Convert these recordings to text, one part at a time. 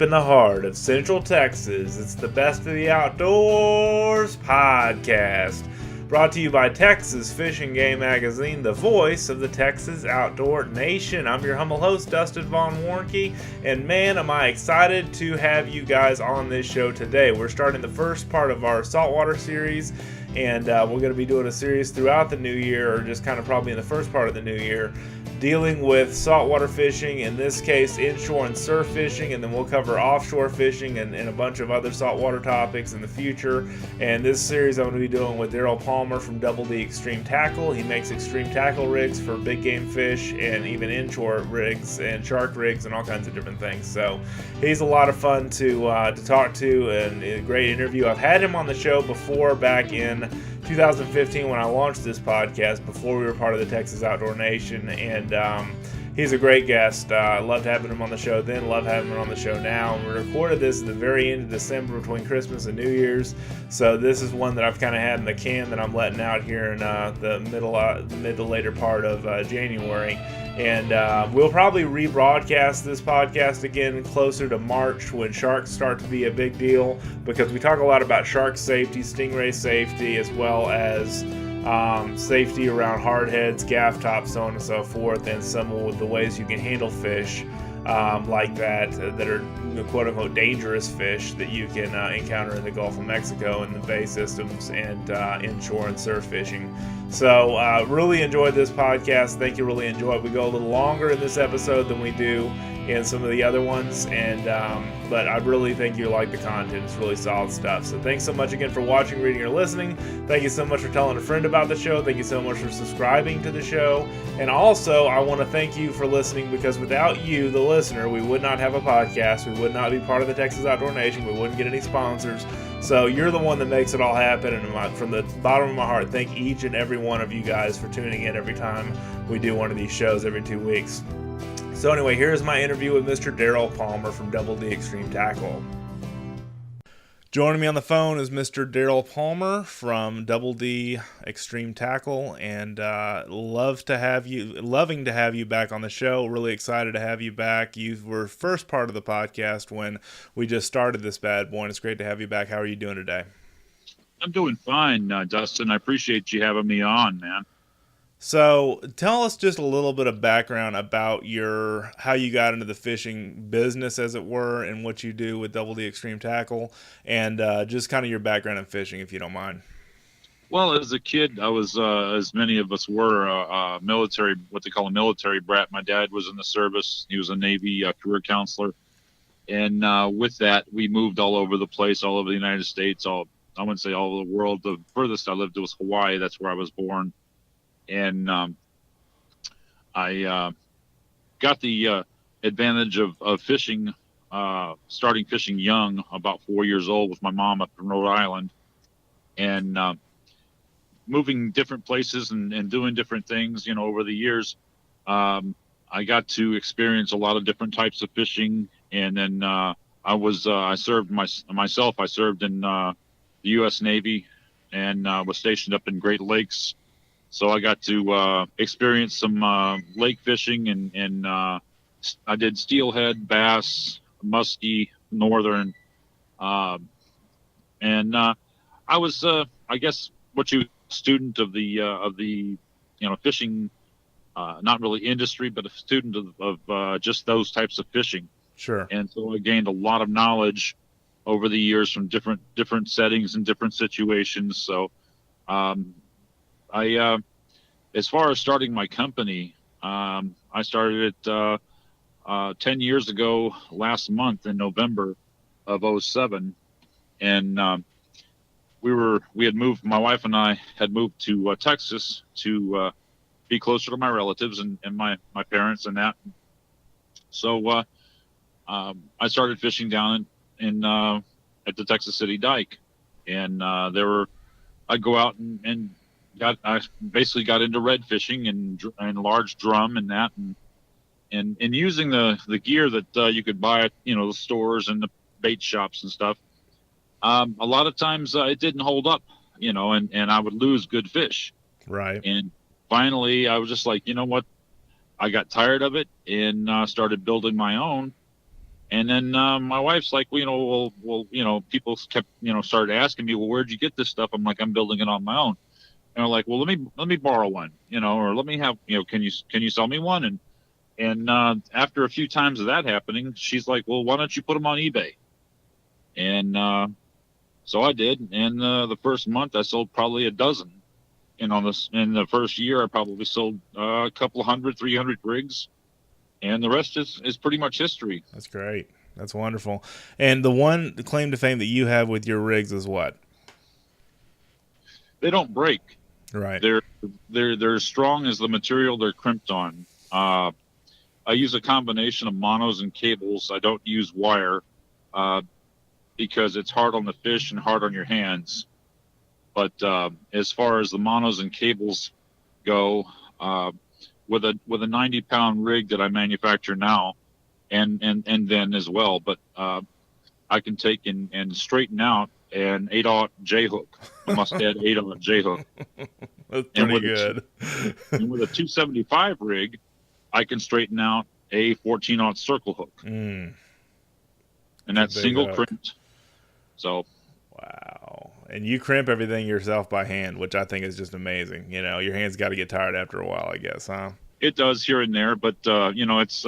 deep in the heart of Central Texas, it's the Best of the Outdoors podcast. Brought to you by Texas Fishing Game Magazine, the voice of the Texas Outdoor Nation. I'm your humble host, Dustin Von Warnke, and man, am I excited to have you guys on this show today. We're starting the first part of our Saltwater series, and we're going to be doing a series throughout the new year, or just kind of probably in the first part of the new year, dealing with saltwater fishing, in this case inshore and surf fishing, and then we'll cover offshore fishing and a bunch of other saltwater topics in the future. And this series I'm going to be doing with Daryl Palmer from Double D Extreme Tackle. He makes extreme tackle rigs for big game fish and even inshore rigs and shark rigs and all kinds of different things. So he's a lot of fun to talk to, and a great interview. I've had him on the show before back in 2015 when I launched this podcast, before we were part of the Texas Outdoor Nation, and he's a great guest. Loved having him on the show then, love having him on the show now. And we recorded this at the very end of December, between Christmas and New Year's, so this is one that I've kind of had in the can that I'm letting out here in the mid to later part of January. And we'll probably rebroadcast this podcast again closer to March, when sharks start to be a big deal, because we talk a lot about shark safety, stingray safety, as well as safety around hardheads, gaff tops, so on and so forth, and some of the ways you can handle fish like that are quote-unquote dangerous fish that you can encounter in the Gulf of Mexico and the bay systems, and inshore and surf fishing. So really enjoyed this podcast. Think you really enjoy it. We go a little longer in this episode than we do in some of the other ones, and but I really think you like the content. It's really solid stuff. So thanks so much again for watching, reading, or listening. Thank you so much for telling a friend about the show. Thank you so much for subscribing to the show. And also, I want to thank you for listening, because without you, the listener, we would not have a podcast. We would not be part of the Texas Outdoor Nation. We wouldn't get any sponsors. So you're the one that makes it all happen, and from the bottom of my heart, thank each and every one of you guys for tuning in every time we do one of these shows every 2 weeks. So anyway, here's my interview with Mr. Daryl Palmer from Double D Extreme Tackle. Joining me on the phone is Mr. Daryl Palmer from Double D Extreme Tackle, and loving to have you back on the show. Really excited to have you back. You were first part of the podcast when we just started this bad boy, and it's great to have you back. How are you doing today? I'm doing fine, Dustin. I appreciate you having me on, man. So tell us just a little bit of background about how you got into the fishing business, as it were, and what you do with Double D Extreme Tackle, and just kind of your background in fishing, if you don't mind. Well, as a kid, I was, as many of us were, military, what they call a military brat. My dad was in the service. He was a Navy career counselor. And with that, we moved all over the place, all over the United States, I wouldn't say all over the world. The furthest I lived was Hawaii. That's where I was born. And I got the advantage of fishing, starting fishing young, about 4 years old, with my mom up in Rhode Island, and moving different places and doing different things, over the years. I got to experience a lot of different types of fishing, and then I served myself. I served in the U.S. Navy, and was stationed up in Great Lakes. So I got to experience some lake fishing, and I did steelhead, bass, muskie, northern, and I was, I guess, student of the fishing, not really industry, but a student of just those types of fishing. Sure. And so I gained a lot of knowledge over the years from different settings and different situations. So. As far as starting my company, I started it 10 years ago last month in November of 2007. And we had moved, my wife and I had moved to Texas to be closer to my relatives and my parents and that. So I started fishing down in at the Texas City Dike. And I'd go out and I basically got into red fishing and large drum and that, and using the gear that you could buy at the stores and the bait shops and stuff. A lot of times it didn't hold up, and I would lose good fish. Right. And finally, I was just like, you know what? I got tired of it and started building my own. And then my wife's like, people kept, started asking me, well, where'd you get this stuff? I'm like, I'm building it on my own. And they're like, well, let me borrow one, or let me have, can you sell me one? And after a few times of that happening, she's like, well, why don't you put them on eBay? And so I did. And the first month I sold probably a dozen. And in the first year, I probably sold a couple hundred, 300 rigs. And the rest is pretty much history. That's great. That's wonderful. And the claim to fame that you have with your rigs is what? They don't break. Right. They're as strong as the material they're crimped on. I use a combination of monos and cables. I don't use wire because it's hard on the fish and hard on your hands. But as far as the monos and cables go, with a 90-pound rig that I manufacture now, and then as well, but I can take and straighten out an 8/0 J hook. I must add 8/0 J hook. That's pretty good. And with a 275 rig, I can straighten out a 14/0 circle hook, and that's single crimped. So. Wow. And you crimp everything yourself by hand, which I think is just amazing. Your hands got to get tired after a while, I guess, huh? It does here and there, but it's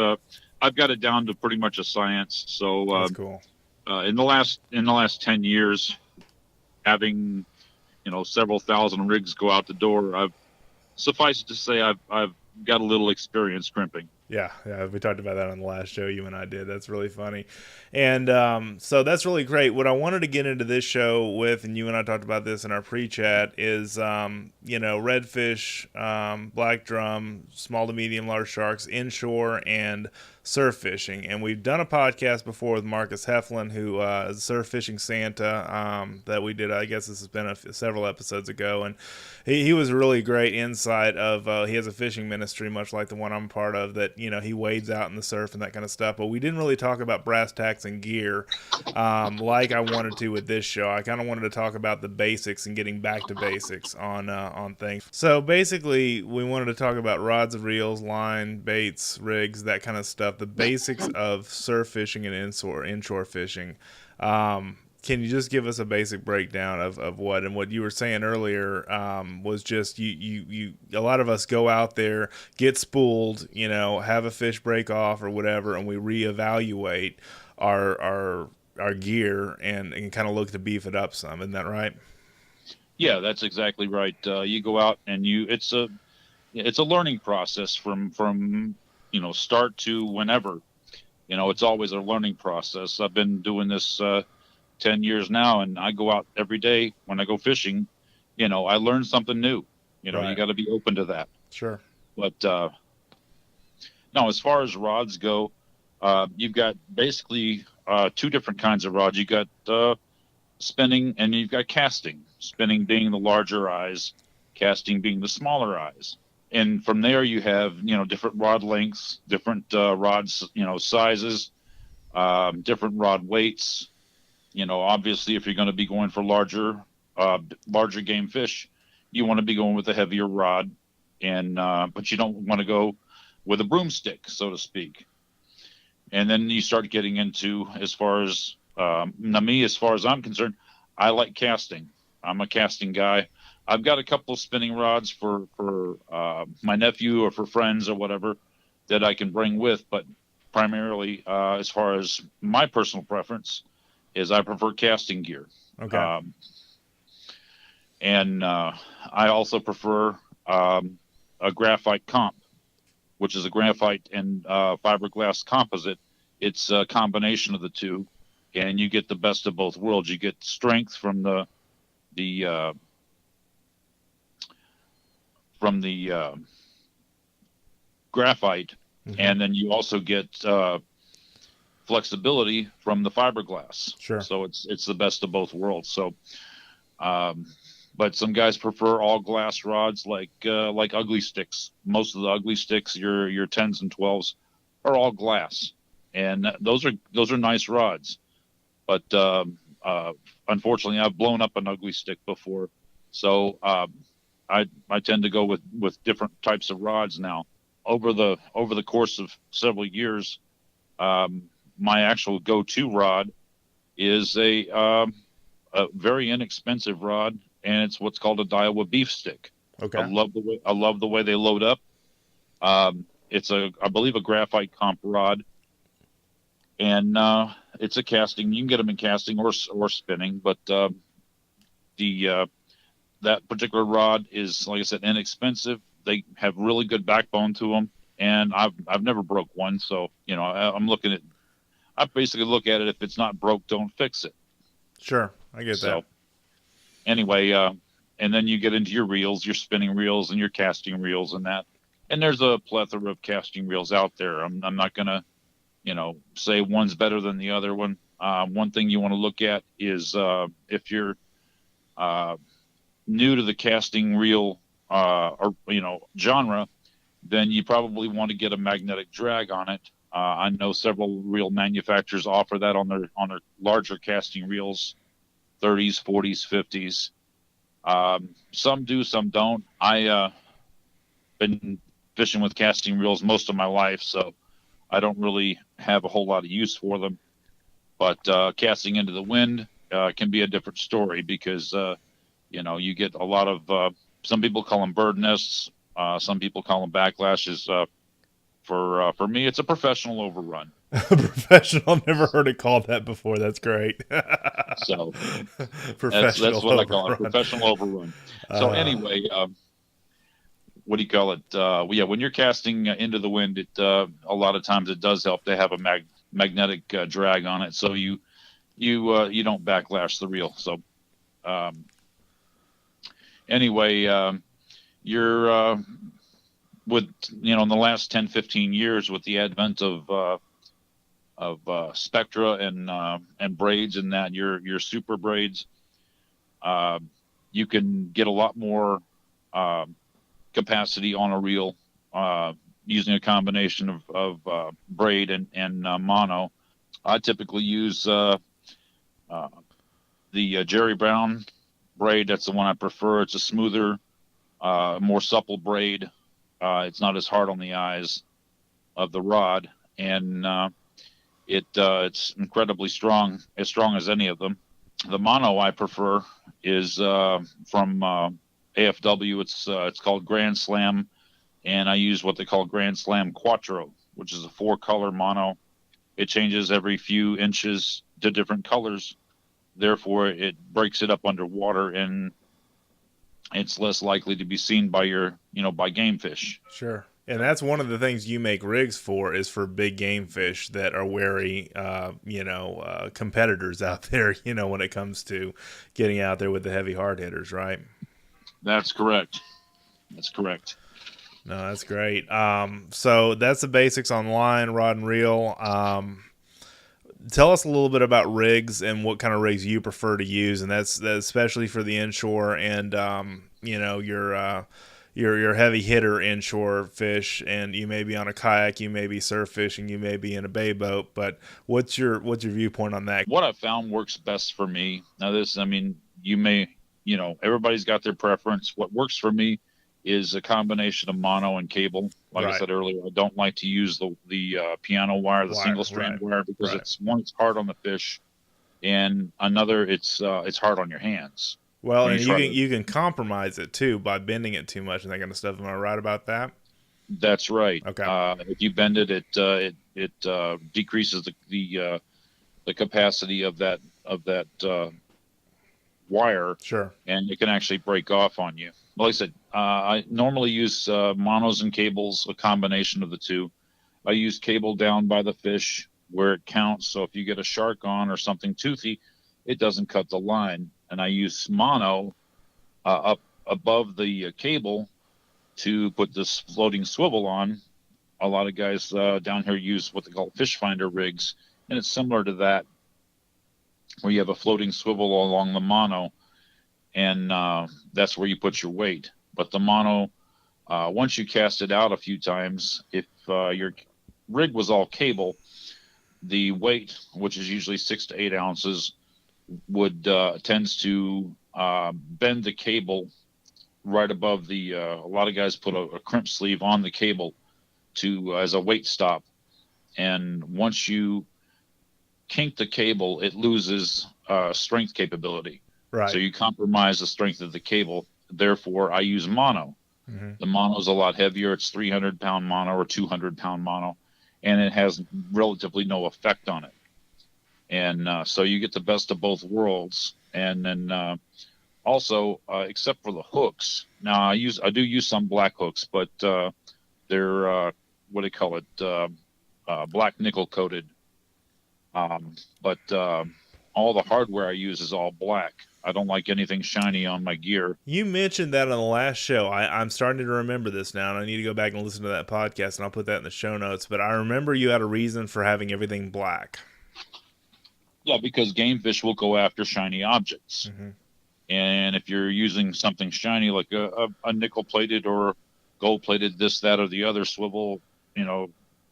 I've got it down to pretty much a science. So that's cool. In the last 10 years, having several thousand rigs go out the door, suffice it to say I've got a little experience crimping. Yeah, we talked about that on the last show you and I did. That's really funny. And so that's really great. What I wanted to get into this show with, and you and I talked about this in our pre-chat, is, redfish, black drum, small to medium, large sharks, inshore, and surf fishing. And we've done a podcast before with Marcus Heflin, who is Surf Fishing Santa, that we did, I guess this has been several episodes ago. And he was a really great insight of, he has a fishing ministry, much like the one I'm part of, that, he wades out in the surf and that kind of stuff. But we didn't really talk about brass tacks and gear like I wanted to with this show. I kind of wanted to talk about the basics and getting back to basics on things. So basically, we wanted to talk about rods and reels, line, baits, rigs, that kind of stuff, the basics of surf fishing and inshore fishing. Can you just give us a basic breakdown of what, and what you were saying earlier was just you a lot of us go out there, get spooled, have a fish break off or whatever, and we reevaluate our gear and kind of look to beef it up some. Isn't that right? Yeah, that's exactly right. You go out and it's a learning process from start to whenever. It's always a learning process. I've been doing this 10 years now, and I go out every day when I go fishing. I learn something new. Right. You got to be open to that. Sure. But no, as far as rods go, you've got basically two different kinds of rods. You got spinning and you've got casting. Spinning being the larger eyes, casting being the smaller eyes. And from there you have, different rod lengths, different rods, sizes, different rod weights. Obviously if you're going to be going for larger game fish, you want to be going with a heavier rod, and but you don't want to go with a broomstick, so to speak. And then you start getting into, as far as I'm concerned, I like casting. I'm a casting guy. I've got a couple of spinning rods for my nephew or for friends or whatever that I can bring with, but primarily, as far as my personal preference, is I prefer casting gear. Okay. And I also prefer a graphite comp, which is a graphite and fiberglass composite. It's a combination of the two, and you get the best of both worlds. You get strength from the graphite, mm-hmm. and then you also get flexibility from the fiberglass. Sure. So it's the best of both worlds. So, but some guys prefer all glass rods, like ugly sticks. Most of the ugly sticks, your 10s and 12s, are all glass, and those are nice rods. But unfortunately, I've blown up an ugly stick before, so I tend to go with different types of rods now. Over the course of several years, my actual go-to rod is a very inexpensive rod, and it's what's called a Daiwa beef stick. Okay. I love the way they load up. It's I believe a graphite comp rod, and it's a casting. You can get them in casting or spinning, but that particular rod is, like I said, inexpensive. They have really good backbone to them, and I've never broke one. So I basically look at it. If it's not broke, don't fix it. Sure, I get that. Anyway, and then you get into your reels, your spinning reels, and your casting reels, and that. And there's a plethora of casting reels out there. I'm not gonna, say one's better than the other one. One thing you want to look at is if you're new to the casting reel or genre, then you probably want to get a magnetic drag on it. I know several reel manufacturers offer that on their larger casting reels, 30s, 40s, 50s. Some do, some don't. I been fishing with casting reels most of my life, so I don't really have a whole lot of use for them. But casting into the wind can be a different story because you get a lot of some people call them bird nests, some people call them backlashes. For me, it's a professional overrun. Professional. I've never heard it called that before. That's great. So professional. That's what I call it, professional overrun. So anyway, what do you call it? When you're casting into the wind, it a lot of times it does help to have a magnetic drag on it, so you don't backlash the reel. So anyway, you're with in the last 10-15 years, with the advent of spectra and braids, and that your super braids, you can get a lot more capacity on a reel using a combination of braid and mono. I typically use the Jerry Brown braid. That's the one I prefer. It's a smoother, more supple braid. It's not as hard on the eyes of the rod, and it's incredibly strong, as strong as any of them. The mono I prefer is from AFW. It's called Grand Slam, and I use what they call Grand Slam Quattro, which is a 4-color mono. It changes every few inches to different colors. Therefore, it breaks it up underwater, and it's less likely to be seen by by game fish. Sure. And that's one of the things you make rigs for, is for big game fish that are wary, competitors out there, when it comes to getting out there with the heavy hard hitters, right? That's correct. No, that's great. So that's the basics on line, rod and reel. Tell us a little bit about rigs and what kind of rigs you prefer to use, and that's especially for the inshore and your heavy hitter inshore fish. And you may be on a kayak, you may be surf fishing, you may be in a bay boat. But what's your viewpoint on that? What I found works best for me. Now everybody's got their preference. What works for me is a combination of mono and cable. Like I said earlier, I don't like to use the piano wire, the single strand wire, because it's hard on the fish, and another, it's hard on your hands. Well, and you can compromise it too by bending it too much and that kind of stuff. Am I right about that? That's right. Okay. If you bend it, it decreases the capacity of that wire. Sure. And it can actually break off on you. Like I said, I normally use monos and cables, a combination of the two. I use cable down by the fish where it counts. So if you get a shark on or something toothy, it doesn't cut the line. And I use mono up above the cable to put this floating swivel on. A lot of guys down here use what they call fish finder rigs, and it's similar to that, where you have a floating swivel along the mono, and that's where you put your weight. But the mono, once you cast it out a few times, if your rig was all cable, the weight, which is usually 6 to 8 ounces, tends to bend the cable right above the. A lot of guys put a crimp sleeve on the cable as a weight stop, and once you kink the cable, it loses strength capability. Right. So you compromise the strength of the cable. Therefore, I use mono. Mm-hmm. The mono is a lot heavier. It's 300-pound mono or 200-pound mono, and it has relatively no effect on it. And so you get the best of both worlds. And then also, except for the hooks, now I do use some black hooks, but they're what do you call it? Black nickel coated. But all the hardware I use is all black. I don't like anything shiny on my gear. You mentioned that on the last show. I'm starting to remember this now, and I need to go back and listen to that podcast, and I'll put that in the show notes. But I remember you had a reason for having everything black. Yeah, because game fish will go after shiny objects. Mm-hmm. And if you're using something shiny like a nickel-plated or gold-plated this, that, or the other swivel,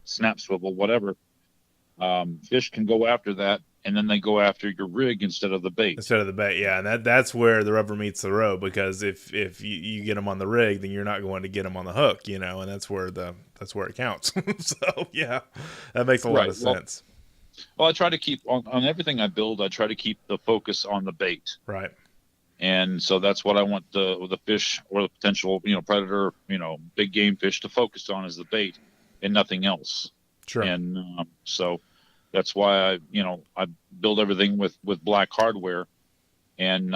snap swivel, whatever, fish can go after that, and then they go after your rig instead of the bait. Instead of the bait, yeah, and that's where the rubber meets the road, because if you get them on the rig, then you're not going to get them on the hook, and that's where it counts. So yeah, that makes a lot of sense. Well, I try to keep on everything I build. I try to keep the focus on the bait. Right. And so that's what I want the fish or the potential, predator, big game fish to focus on, is the bait and nothing else. Sure. And so that's why I build everything with black hardware. And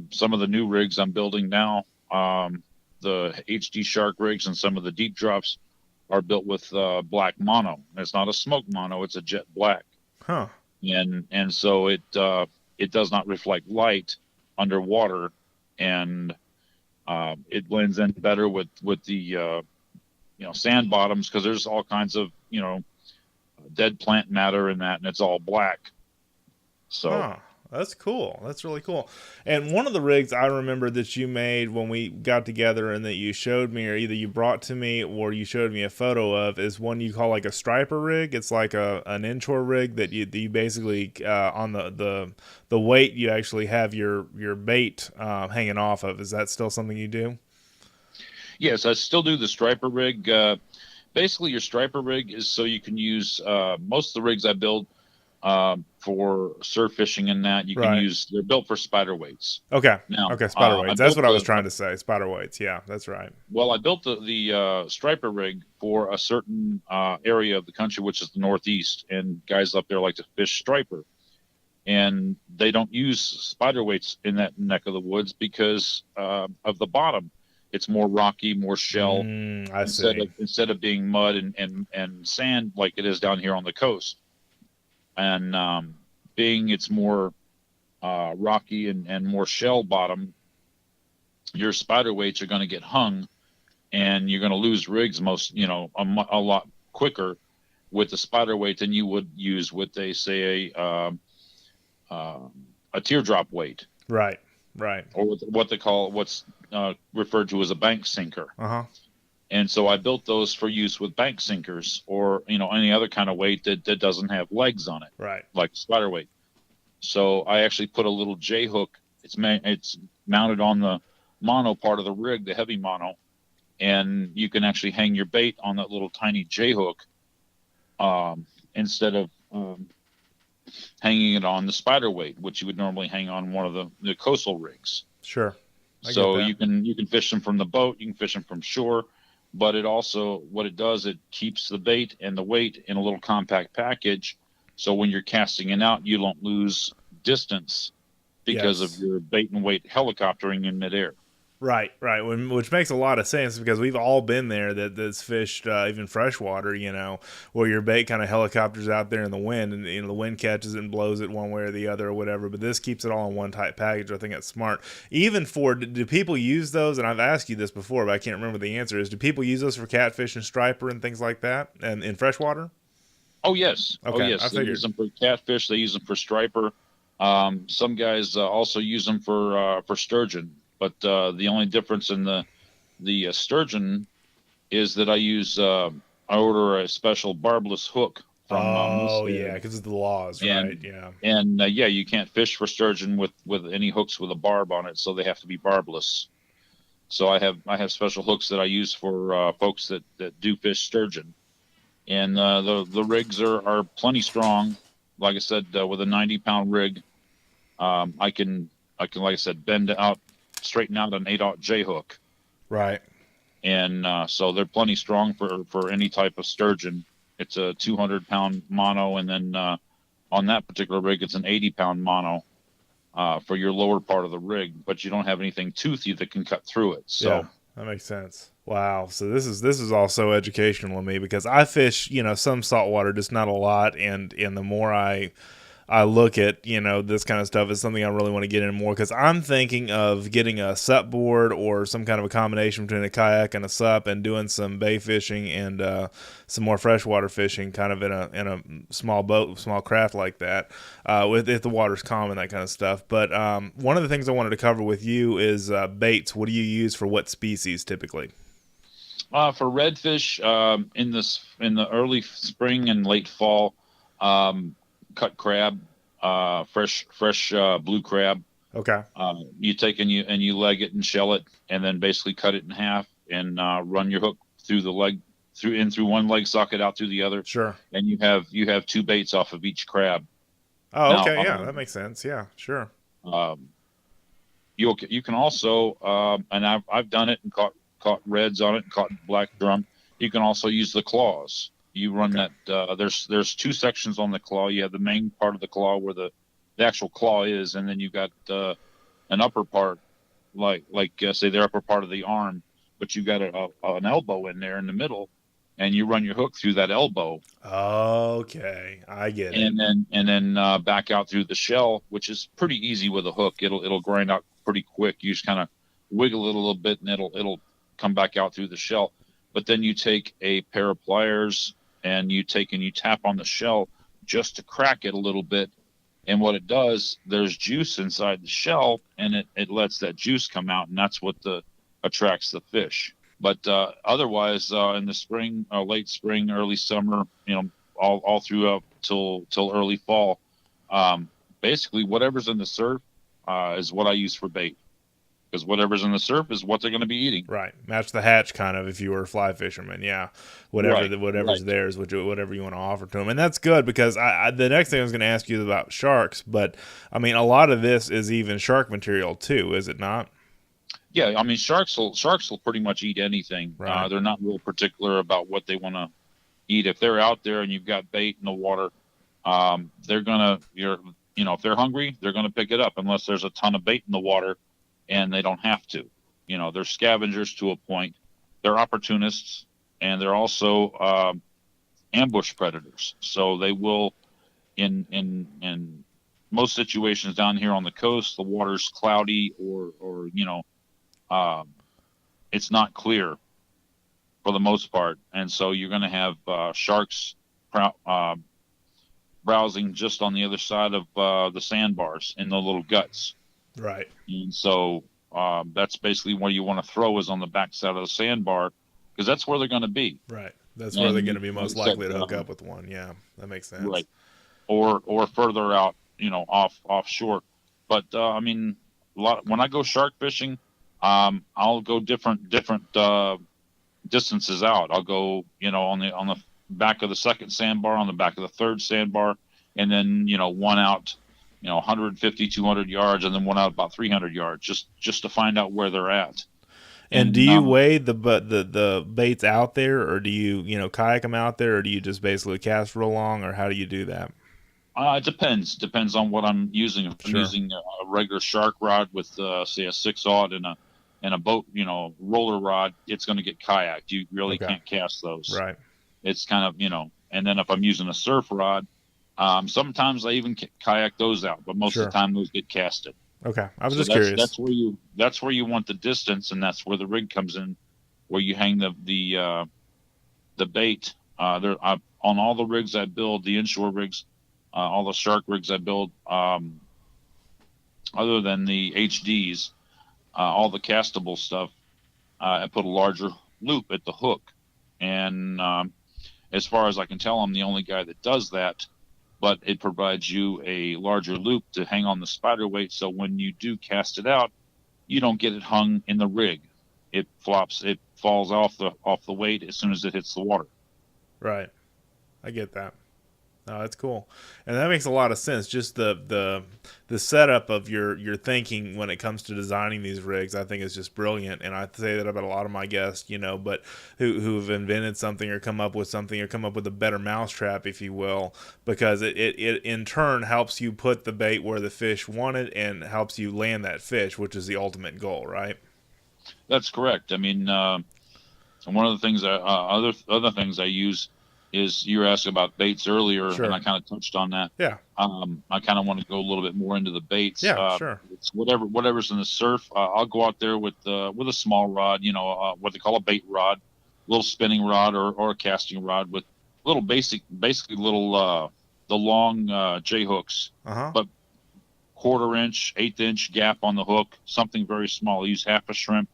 some of the new rigs I'm building now, the HD Shark rigs and some of the deep drops are built with black mono. It's not a smoke mono; it's a jet black. Huh. And so it does not reflect light underwater, and it blends in better with the sand bottoms, because there's all kinds of dead plant matter in that, and it's all black. So that's cool. That's really cool. And one of the rigs I remember that you made when we got together and that you showed me, or either you brought to me or you showed me a photo of, is one you call like a striper rig. It's like an inshore rig that you basically on the weight you actually have your bait hanging off of. Is that still something you do? Yes, I still do the striper rig. Basically, your striper rig is so you can use most of the rigs I build for surf fishing and that you can use. They're built for spider weights. Okay. Now, spider weights. That's what I was trying to say. Spider weights. Yeah, that's right. Well, I built the striper rig for a certain area of the country, which is the Northeast, and guys up there like to fish striper, and they don't use spider weights in that neck of the woods because of the bottom. It's more rocky, more shell, instead of being mud and sand like it is down here on the coast. And being it's more rocky and more shell bottom, your spider weights are going to get hung, and you're going to lose rigs a lot quicker with the spider weight than you would use with a teardrop weight. Right. Or what's referred to as a bank sinker. Uh-huh. And so I built those for use with bank sinkers or, any other kind of weight that doesn't have legs on it. Right. Like spider weight. So I actually put a little J hook. It's mounted on the mono part of the rig, the heavy mono. And you can actually hang your bait on that little tiny J hook instead of hanging it on the spider weight, which you would normally hang on one of the coastal rigs. Sure. So you can fish them from the boat, you can fish them from shore, but it also, what it does, it keeps the bait and the weight in a little compact package. So when you're casting it out, you don't lose distance because of your bait and weight helicoptering in midair. Right. Which makes a lot of sense, because we've all been there that's fished even freshwater, where your bait kind of helicopters out there in the wind, and the wind catches it and blows it one way or the other or whatever. But this keeps it all in one tight package. I think that's smart. Even do people use those? And I've asked you this before, but I can't remember the answer. Do people use those for catfish and striper and things like that, and in freshwater? Oh yes. Okay. Oh yes. They use them for catfish. They use them for striper. Some guys also use them for sturgeon. But the only difference in the sturgeon is that I order a special barbless hook from because of the laws, right? Yeah. And you can't fish for sturgeon with any hooks with a barb on it, so they have to be barbless. So I have special hooks that I use for folks that do fish sturgeon, and the rigs are plenty strong. like I said, with a 90-pound rig, I can, like I said, bend out, straighten out an 8/0 J hook. Right. And so they're plenty strong for any type of sturgeon. It's a 200-pound mono, and then on that particular rig, it's an 80-pound mono for your lower part of the rig, but you don't have anything toothy that can cut through it. So Yeah, that makes sense. Wow. So this is also educational to me because I fish, some saltwater, just not a lot, and the more I look at, this kind of stuff is something I really want to get in more because I'm thinking of getting a sup board or some kind of a combination between a kayak and a sup and doing some bay fishing and some more freshwater fishing kind of in a small boat, small craft like that with if the water's calm and that kind of stuff. But one of the things I wanted to cover with you is baits. What do you use for what species typically? for redfish, in the early spring and late fall, cut crab, fresh blue crab. Okay. You take and you leg it and shell it, and then basically cut it in half and run your hook through the leg, through one leg socket, out through the other, Sure. and you have two baits off of each crab. Oh, Now, okay. Yeah, that makes sense. Yeah, sure. um, you can also, and I've done it and caught reds on it and caught black drum. You can also use the claws. You run Okay. that. There's two sections on the claw. You have the main part of the claw where the actual claw is, and then you got an upper part, say the upper part of the arm, but you got an elbow in there in the middle, and you run your hook through that elbow, Okay, I get it. and then back out through the shell, which is pretty easy with a hook. It'll grind out pretty quick. You just kind of wiggle it a little bit, and it'll come back out through the shell. But then you take a pair of pliers and you tap on the shell just to crack it a little bit. And what it does, there's juice inside the shell, and it lets that juice come out, and that's what attracts the fish. But otherwise, in the spring, late spring, early summer, all throughout till early fall, basically whatever's in the surf is what I use for bait, because whatever's in the surf is what they're going to be eating. Right, match the hatch, kind of. If you were a fly fisherman, yeah, Right, whatever's right. there is whatever you want to offer to them, and that's good because the next thing I was going to ask you about sharks, but I mean a lot of this is even shark material too, is it not? Yeah, I mean sharks will pretty much eat anything. Right. They're not real particular about what they want to eat. If they're out there and you've got bait in the water, they're gonna if they're hungry, they're gonna pick it up unless there's a ton of bait in the water, and they don't have to. They're scavengers to a point. They're opportunists, and they're also ambush predators. So they will, in most situations down here on the coast, the water's cloudy or um, it's not clear for the most part, and so you're going to have sharks browsing just on the other side of the sandbars in the little guts. Right. And so that's basically where you want to throw, is on the back side of the sandbar, because that's where they're going to be. Right. That's where they're And going to be like I most said, likely to hook up with one. Yeah, that makes sense. right, or further out, offshore. But I mean, when I go shark fishing, I'll go different distances out. I'll go, on the back of the second sandbar, on the back of the third sandbar, and then one out, 150, 200 yards, and then one out about 300 yards, just to find out where they're at. And do And you weigh the baits out there, or do you kayak them out there, or do you just basically cast real long, or how do you do that? it depends on what I'm using. If I'm Sure. using a regular shark rod with say a 6/0 and a boat, roller rod, it's going to get kayaked. You really Okay. can't cast those. Right. It's kind of, and then if I'm using a surf rod, sometimes I even kayak those out, but most Sure. of the time those get casted. Okay. I was So just curious. that's where you want the distance, and that's where the rig comes in, where you hang the bait. On all the rigs I build, the inshore rigs, all the shark rigs I build, other than the HDs, all the castable stuff, I put a larger loop at the hook, and as far as I can tell, I'm the only guy that does that. But it provides you a larger loop to hang on the spider weight, so when you do cast it out, you don't get it hung in the rig. It falls off the weight as soon as it hits the water. Right. I get that. Oh, that's cool, and that makes a lot of sense. Just the setup of your thinking when it comes to designing these rigs, I think is just brilliant. And I say that about a lot of my guests, but who've invented something or come up with something or come up with a better mousetrap, if you will, because it in turn helps you put the bait where the fish want it and helps you land that fish, which is the ultimate goal, right? That's correct. I mean, one of the things other things I use is, you were asking about baits earlier, Sure. and I kind of touched on that. Yeah. I kind of want to go a little bit more into the baits. Yeah, sure. It's whatever's in the surf. I'll go out there with a small rod, what they call a bait rod, little spinning rod or a casting rod with little basically little the long J hooks, but 1/4 inch, 1/8 inch gap on the hook, something very small. I use half a shrimp,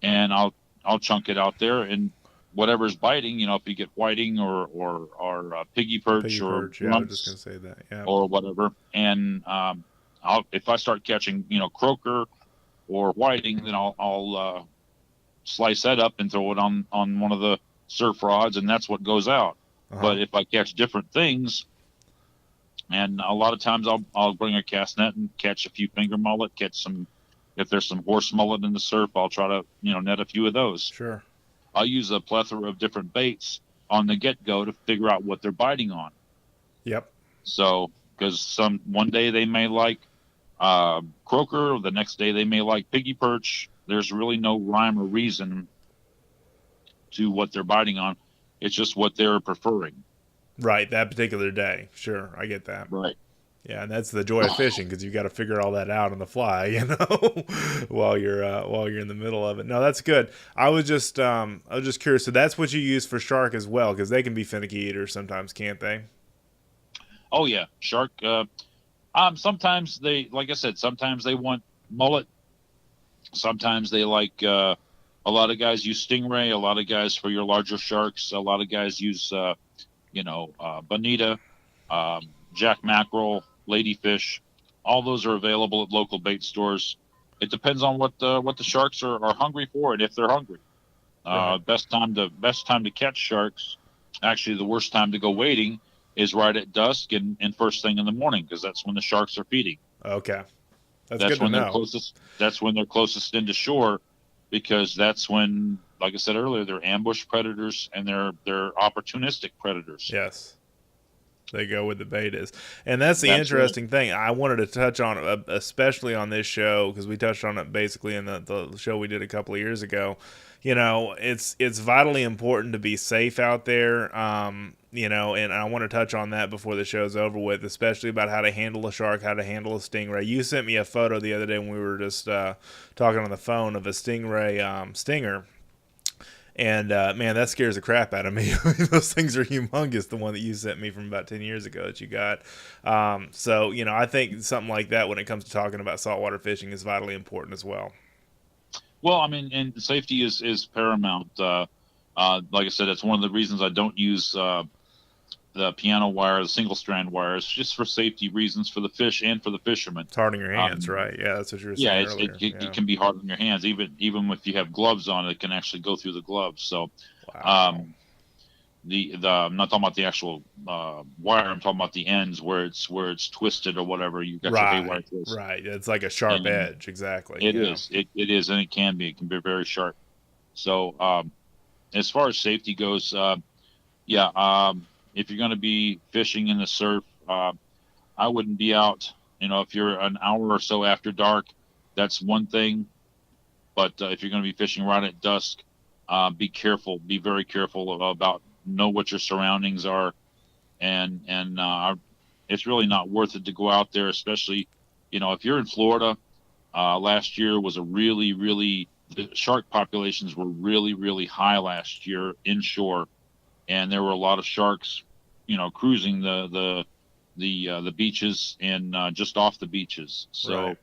and I'll chunk it out there, and whatever's biting, if you get whiting or piggy perch or yeah, I was just gonna say that, yeah, or whatever, and if I start catching croaker or whiting, then I'll slice that up and throw it on one of the surf rods, and that's what goes out. But if I catch different things, and a lot of times I'll bring a cast net and catch a few finger mullet, catch some. If there's some horse mullet in the surf, I'll try to net a few of those. Sure. I'll use a plethora of different baits on the get-go to figure out what they're biting on. Yep. So, because one day they may like croaker, the next day they may like piggy perch. There's really no rhyme or reason to what they're biting on. It's just what they're preferring. Right, that particular day. Sure, I get that. Right. Yeah, and that's the joy of fishing, because you got to figure all that out on the fly, while you're in the middle of it. No, that's good. I was just curious. So that's what you use for shark as well, because they can be finicky eaters sometimes, can't they? Oh yeah, shark. Sometimes like I said, sometimes they want mullet. Sometimes they like. A lot of guys use stingray. A lot of guys for your larger sharks. A lot of guys use bonita, jack mackerel, ladyfish. All those are available at local bait stores. It depends on what the sharks are hungry for, and if they're hungry. Right. Best time to catch sharks. Actually, the worst time to go wading is right at dusk and first thing in the morning, because that's when the sharks are feeding. Okay, that's That's good when to they're know. closest. That's when they're closest into shore, because that's when, like I said earlier, they're ambush predators and they're opportunistic predators. Yes. They go where the bait is. And that's the That's interesting thing. I wanted to touch on it, especially on this show, because we touched on it basically in the show we did a couple of years ago. It's vitally important to be safe out there. And I want to touch on that before the show's over with, especially about how to handle a shark, how to handle a stingray. You sent me a photo the other day when we were just talking on the phone of a stingray stinger. And, man, that scares the crap out of me. Those things are humongous, the one that you sent me from about 10 years ago that you got. So, I think something like that when it comes to talking about saltwater fishing is vitally important as well. Well, I mean, and safety is paramount. Like I said, that's one of the reasons I don't use the piano wire, the single strand wires, just for safety reasons for the fish and for the fishermen. It's hard on your hands, right? Yeah, that's what you were saying earlier. It can be hard on your hands. Even if you have gloves on, it can actually go through the gloves. So, wow. I'm not talking about the actual wire. I'm talking about the ends where it's twisted or whatever. You got your haywire twist. Right. It's like a sharp edge. Exactly. It is. It is, and it can be. It can be very sharp. So, as far as safety goes, if you're going to be fishing in the surf, I wouldn't be out. If you're an hour or so after dark, that's one thing. But if you're going to be fishing right at dusk, be careful. Be very careful about know what your surroundings are, and it's really not worth it to go out there, especially if you're in Florida. Last year was a really the shark populations were really high last year inshore, and there were a lot of sharks, cruising the beaches and just off the beaches. So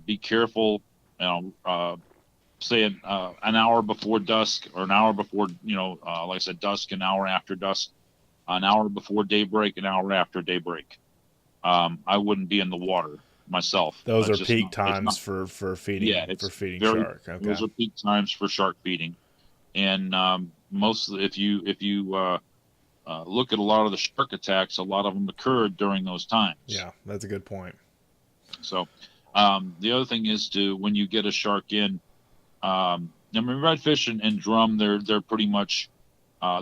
be careful. Say an hour before dusk, or an hour before, like I said, dusk, an hour after dusk, an hour before daybreak, an hour after daybreak. I wouldn't be in the water myself. Those are peak times for feeding. Yeah, for feeding very, shark. Okay. Those are peak times for shark feeding, and if you look at a lot of the shark attacks, a lot of them occurred during those times. Yeah, that's a good point. So the other thing is when you get a shark in, I mean, redfish and drum, they're pretty much,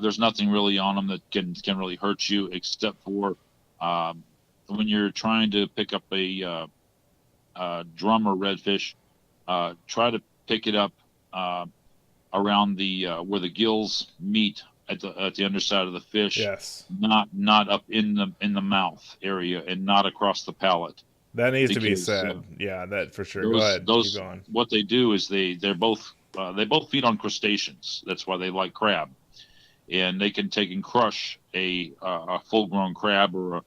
there's nothing really on them that can really hurt you, except for when you're trying to pick up a drum or redfish, try to pick it up around the where the gills meet at the underside of the fish. Yes. Not up in the mouth area, and not across the palate. That needs to be said. Yeah, that for sure. Go ahead. Keep going. What they do is they both feed on crustaceans. That's why they like crab, and they can take and crush a full-grown crab or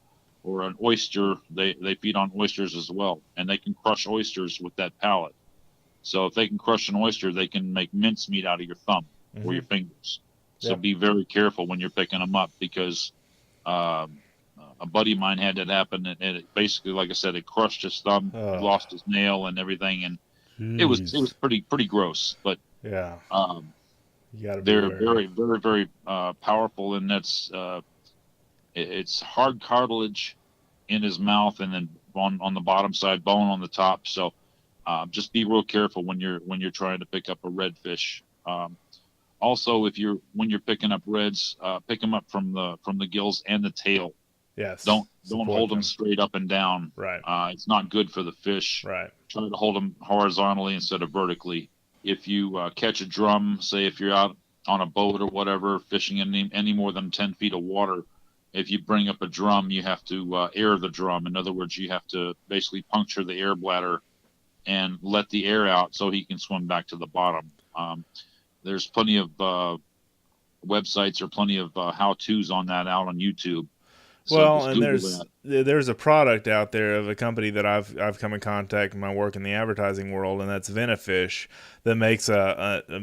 an oyster. They feed on oysters as well, and they can crush oysters with that palate. So if they can crush an oyster, they can make mincemeat out of your thumb or your fingers. So be very careful when you're picking them up, because a buddy of mine had that happen, and it basically, like I said, it crushed his thumb, lost his nail and everything, and it was pretty gross. But yeah, they're very, very, very powerful, and that's it's hard cartilage in his mouth, and then on the bottom side, bone on the top. So just be real careful when you're trying to pick up a redfish. Also, when you're picking up reds, pick them up from the gills and the tail. Yes. Don't hold them straight up and down. Right. It's not good for the fish. Right. Try to hold them horizontally instead of vertically. If you catch a drum, say if you're out on a boat or whatever, fishing in any more than 10 feet of water, if you bring up a drum, you have to air the drum. In other words, you have to basically puncture the air bladder and let the air out so he can swim back to the bottom. There's plenty of websites or plenty of how-tos on that out on YouTube. So well, and there's a product out there of a company that I've come in contact in my work in the advertising world, and that's Venefish, that makes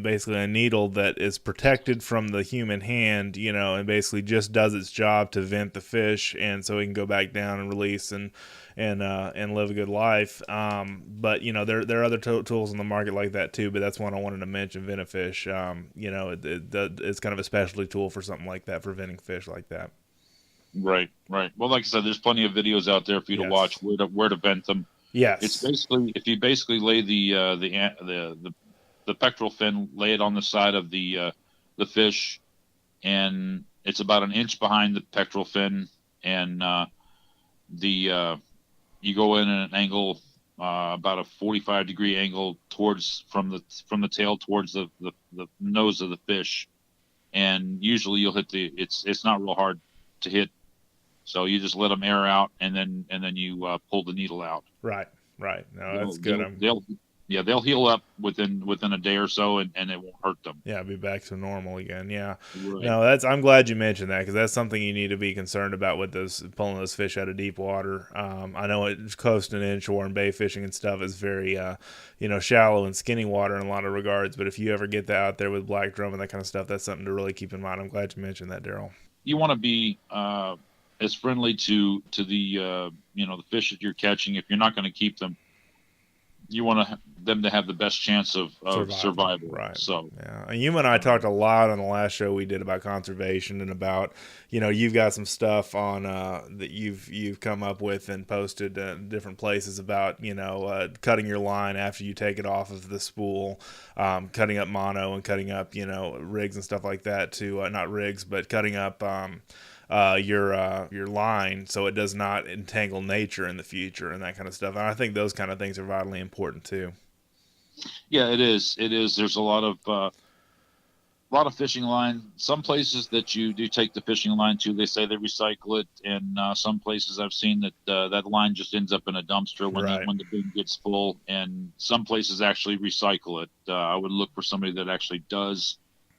basically a needle that is protected from the human hand, and basically just does its job to vent the fish, and so it can go back down and release and live a good life. But there are other tools in the market like that too. But that's one I wanted to mention. Venefish. It's kind of a specialty tool for something like that, for venting fish like that. Right. Well, like I said, there's plenty of videos out there for you to watch where to vent them. Yes. It's basically, if you basically lay the pectoral fin, lay it on the side of the fish, and it's about an inch behind the pectoral fin, and you go in at an angle, about a 45-degree angle from the tail towards the nose of the fish, and usually you'll hit it's not real hard to hit. So you just let them air out, and then you pull the needle out. Right. No, that's good. They'll heal up within a day or so, and it won't hurt them. Yeah, be back to normal again. Yeah. Right. No, I'm glad you mentioned that, because that's something you need to be concerned about with pulling those fish out of deep water. I know it's coast and inshore and bay fishing and stuff is very shallow and skinny water in a lot of regards. But if you ever get that out there with black drum and that kind of stuff, that's something to really keep in mind. I'm glad you mentioned that, Daryl. You want to be as friendly to the the fish that you're catching. If you're not going to keep them, you want them to have the best chance of survival. Right. So yeah, and you and I talked a lot on the last show we did about conservation, and about you've got some stuff on that you've come up with and posted different places about cutting your line after you take it off of the spool, cutting up mono and cutting up rigs and stuff like that to not rigs, but cutting up your line so it does not entangle nature in the future and that kind of stuff. And I think those kind of things are vitally important too. Yeah, it is. There's a lot of fishing line. Some places that you do take the fishing line to, they say they recycle it, and some places I've seen that that line just ends up in a dumpster when the bin gets full. And some places actually recycle it. I would look for somebody that actually does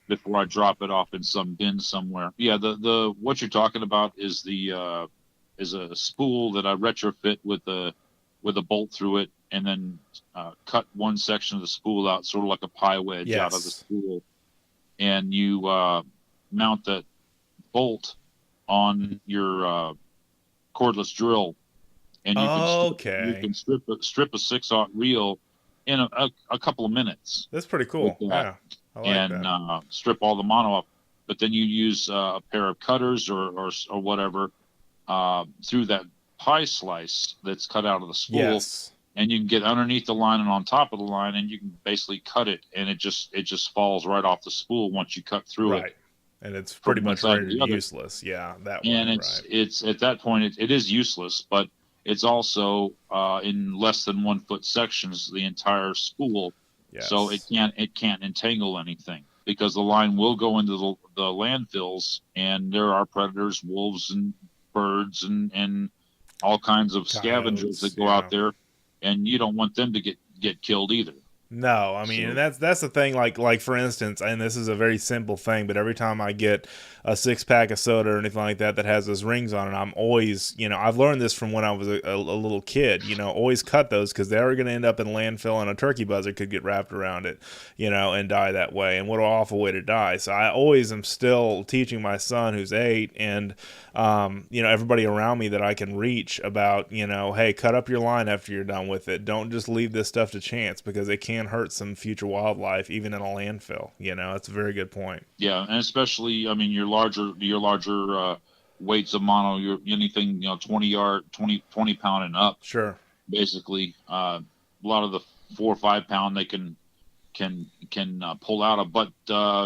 before I drop it off in some bin somewhere. Yeah, the what you're talking about is is a spool that I retrofit with a bolt through it, and then cut one section of the spool out, sort of like a pie wedge out of the spool, and you mount that bolt on your cordless drill, and you can strip a 6/0 reel in a couple of minutes. That's pretty cool. Yeah, I like that. Strip all the mono up. but then you use a pair of cutters or whatever through that pie slice that's cut out of the spool. Yes. And you can get underneath the line and on top of the line, and you can basically cut it, and it just falls right off the spool once you cut through it. And it's pretty much rendered useless. Yeah, that and way. It's at that point it is useless, but it's also in less than 1 foot sections the entire spool. Yes. So it can't entangle anything, because the line will go into the landfills, and there are predators, wolves and birds and all kinds of scavengers that go out there. And you don't want them to get killed either. No, I mean, and that's the thing. Like for instance, and this is a very simple thing, but every time I get a 6-pack of soda or anything like that has those rings on it, I'm always, I've learned this from when I was a little kid. Always cut those, because they are going to end up in landfill, and a turkey buzzard could get wrapped around it, and die that way. And what an awful way to die. So I always am still teaching my son, who's 8, and everybody around me that I can reach about, hey, cut up your line after you're done with it. Don't just leave this stuff to chance, because it can hurt some future wildlife, even in a landfill. That's a very good point. Yeah, and especially, I mean, your larger weights of mono, anything 20 pound and up. Sure. Basically, a lot of the 4 or 5 pound they can pull out of, but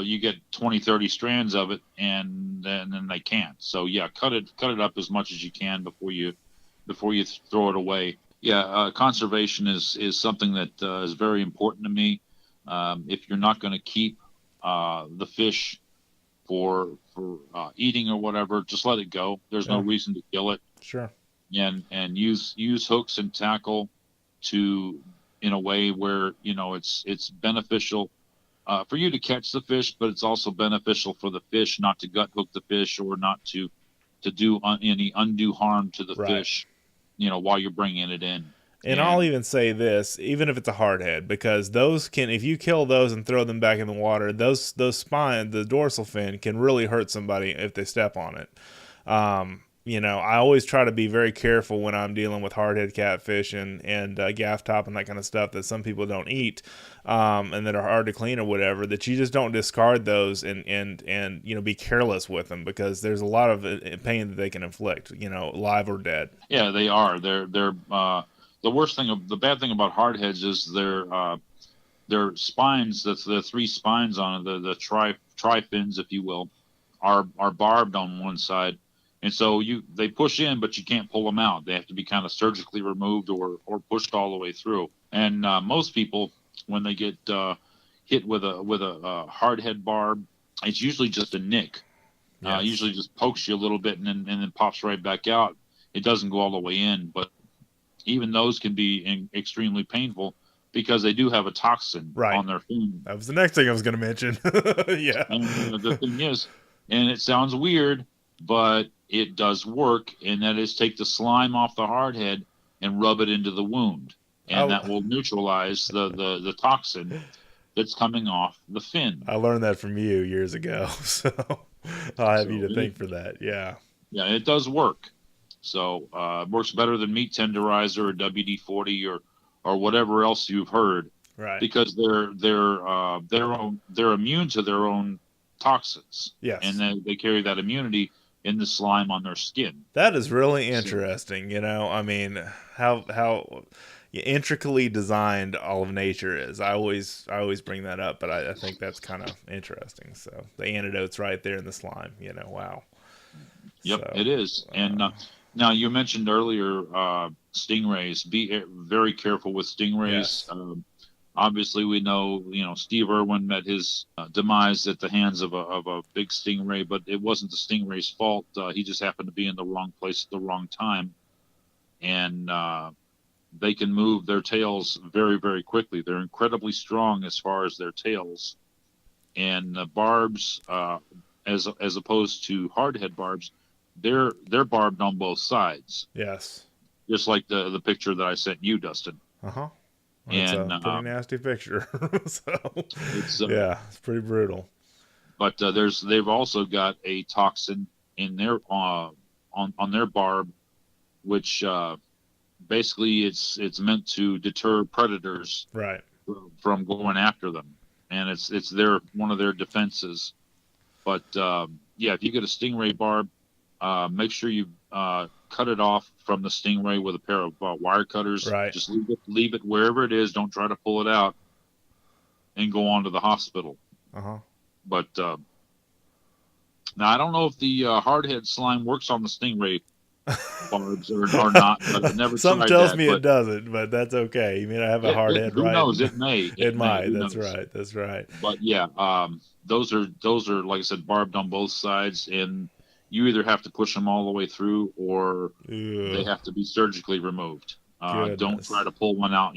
you get 20-30 strands of it, and then they can't. So yeah, cut it up as much as you can before you throw it away. Yeah, conservation is something that is very important to me. If you're not going to keep the fish for eating or whatever, just let it go. There's no reason to kill it. Sure. And use hooks and tackle in a way where it's beneficial for you to catch the fish, but it's also beneficial for the fish not to gut hook the fish, or not to do any undue harm to the fish, while you're bringing it in. And I'll even say this, even if it's a hardhead, because those if you kill those and throw them back in the water, those spine, the dorsal fin, can really hurt somebody if they step on it. I always try to be very careful when I'm dealing with hardhead catfish and gaff top and that kind of stuff that some people don't eat, and that are hard to clean or whatever, that you just don't discard those and be careless with them, because there's a lot of pain that they can inflict, live or dead. Yeah, they are. They're the bad thing about hardheads is their spines, that's the 3 spines on it, the tri-fins, if you will, are barbed on one side. And so they push in, but you can't pull them out. They have to be kind of surgically removed or pushed all the way through. And most people, when they get hit with a hardhead barb, it's usually just a nick. Yes. Usually just pokes you a little bit and then pops right back out. It doesn't go all the way in, but even those can be extremely painful, because they do have a toxin on their fin. That was the next thing I was going to mention. Yeah. And the thing is, and it sounds weird, but it does work, and that is take the slime off the hardhead and rub it into the wound, and that will neutralize the toxin that's coming off the fin. I learned that from you years ago, so I'll have you to thank for that. Yeah. Yeah, it does work. So it works better than meat tenderizer or WD-40 or whatever else you've heard, right? Because they're immune to their own toxins. Yes, and they carry that immunity in the slime on their skin. That is really interesting. I mean, how intricately designed all of nature is. I always bring that up, but I think that's kind of interesting. So the antidote's right there in the slime. Wow. Yep, so, it is. And now you mentioned earlier stingrays. Be very careful with stingrays. Yes. Obviously, we know Steve Irwin met his demise at the hands of a big stingray, but it wasn't the stingray's fault. He just happened to be in the wrong place at the wrong time, and they can move their tails very, very quickly. They're incredibly strong as far as their tails, and the barbs, as opposed to hardhead barbs, they're barbed on both sides. Yes, just like the picture that I sent you, Dustin. Uh-huh. It's a pretty nasty picture. It's pretty brutal. But they've also got a toxin in their on their barb, which basically it's meant to deter predators from going after them, and it's one of their defenses. But yeah, if you get a stingray barb, make sure you cut it off from the stingray with a pair of wire cutters. Right. Just leave it wherever it is. Don't try to pull it out and go on to the hospital. But now I don't know if the hardhead slime works on the stingray barbs or not, but I've never Some tried tells that, me it doesn't, but that's okay. You mean I have a hard head, who right? knows? It may. It might. Who That's knows? right. That's right. But yeah, those are like I said, barbed on both sides, and you either have to push them all the way through, or they have to be surgically removed. Don't try to pull one out.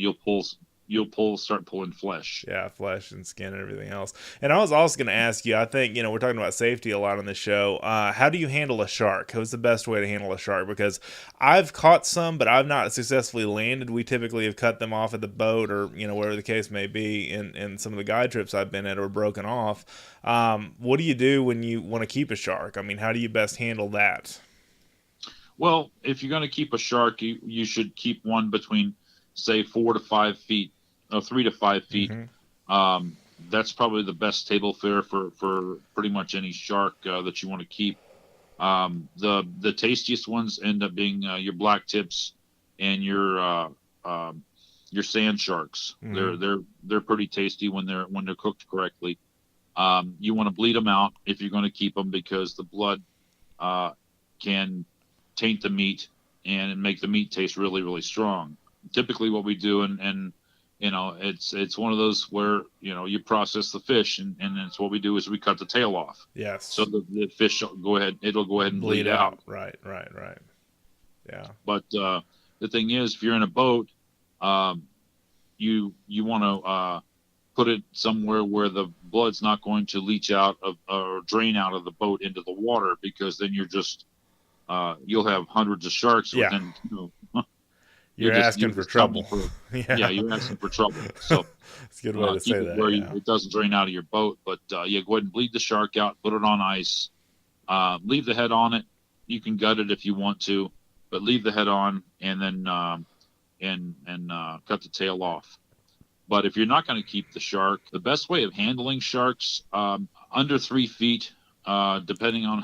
Start pulling flesh. Yeah, flesh and skin and everything else. And I was also going to ask you, I think, we're talking about safety a lot on this show. How do you handle a shark? What's the best way to handle a shark? Because I've caught some, but I've not successfully landed. We typically have cut them off at the boat or, whatever the case may be in some of the guide trips I've been at or broken off. What do you do when you want to keep a shark? I mean, how do you best handle that? Well, if you're going to keep a shark, you should keep one between, say, 4 to 5 feet. 3 to 5 feet. That's probably the best table fare for pretty much any shark that you want to keep. The tastiest ones end up being your black tips and your sand sharks. They're pretty tasty when they're cooked correctly. You want to bleed them out if you're going to keep them, because the blood can taint the meat and make the meat taste really, really strong. Typically, what we do, and it's one of those where, you process the fish, and it's what we do is we cut the tail off. Yes. So the fish it'll go ahead and bleed out. Right. Yeah. But the thing is, if you're in a boat, you want to put it somewhere where the blood's not going to leach out or drain out of the boat into the water, because then you're just you'll have hundreds of sharks within, You're asking for trouble. Yeah, you're asking for trouble. So it's a good way to say that. Where it doesn't drain out of your boat. But go ahead and bleed the shark out, put it on ice, leave the head on it. You can gut it if you want to, but leave the head on, and then cut the tail off. But if you're not going to keep the shark, the best way of handling sharks under 3 feet, depending on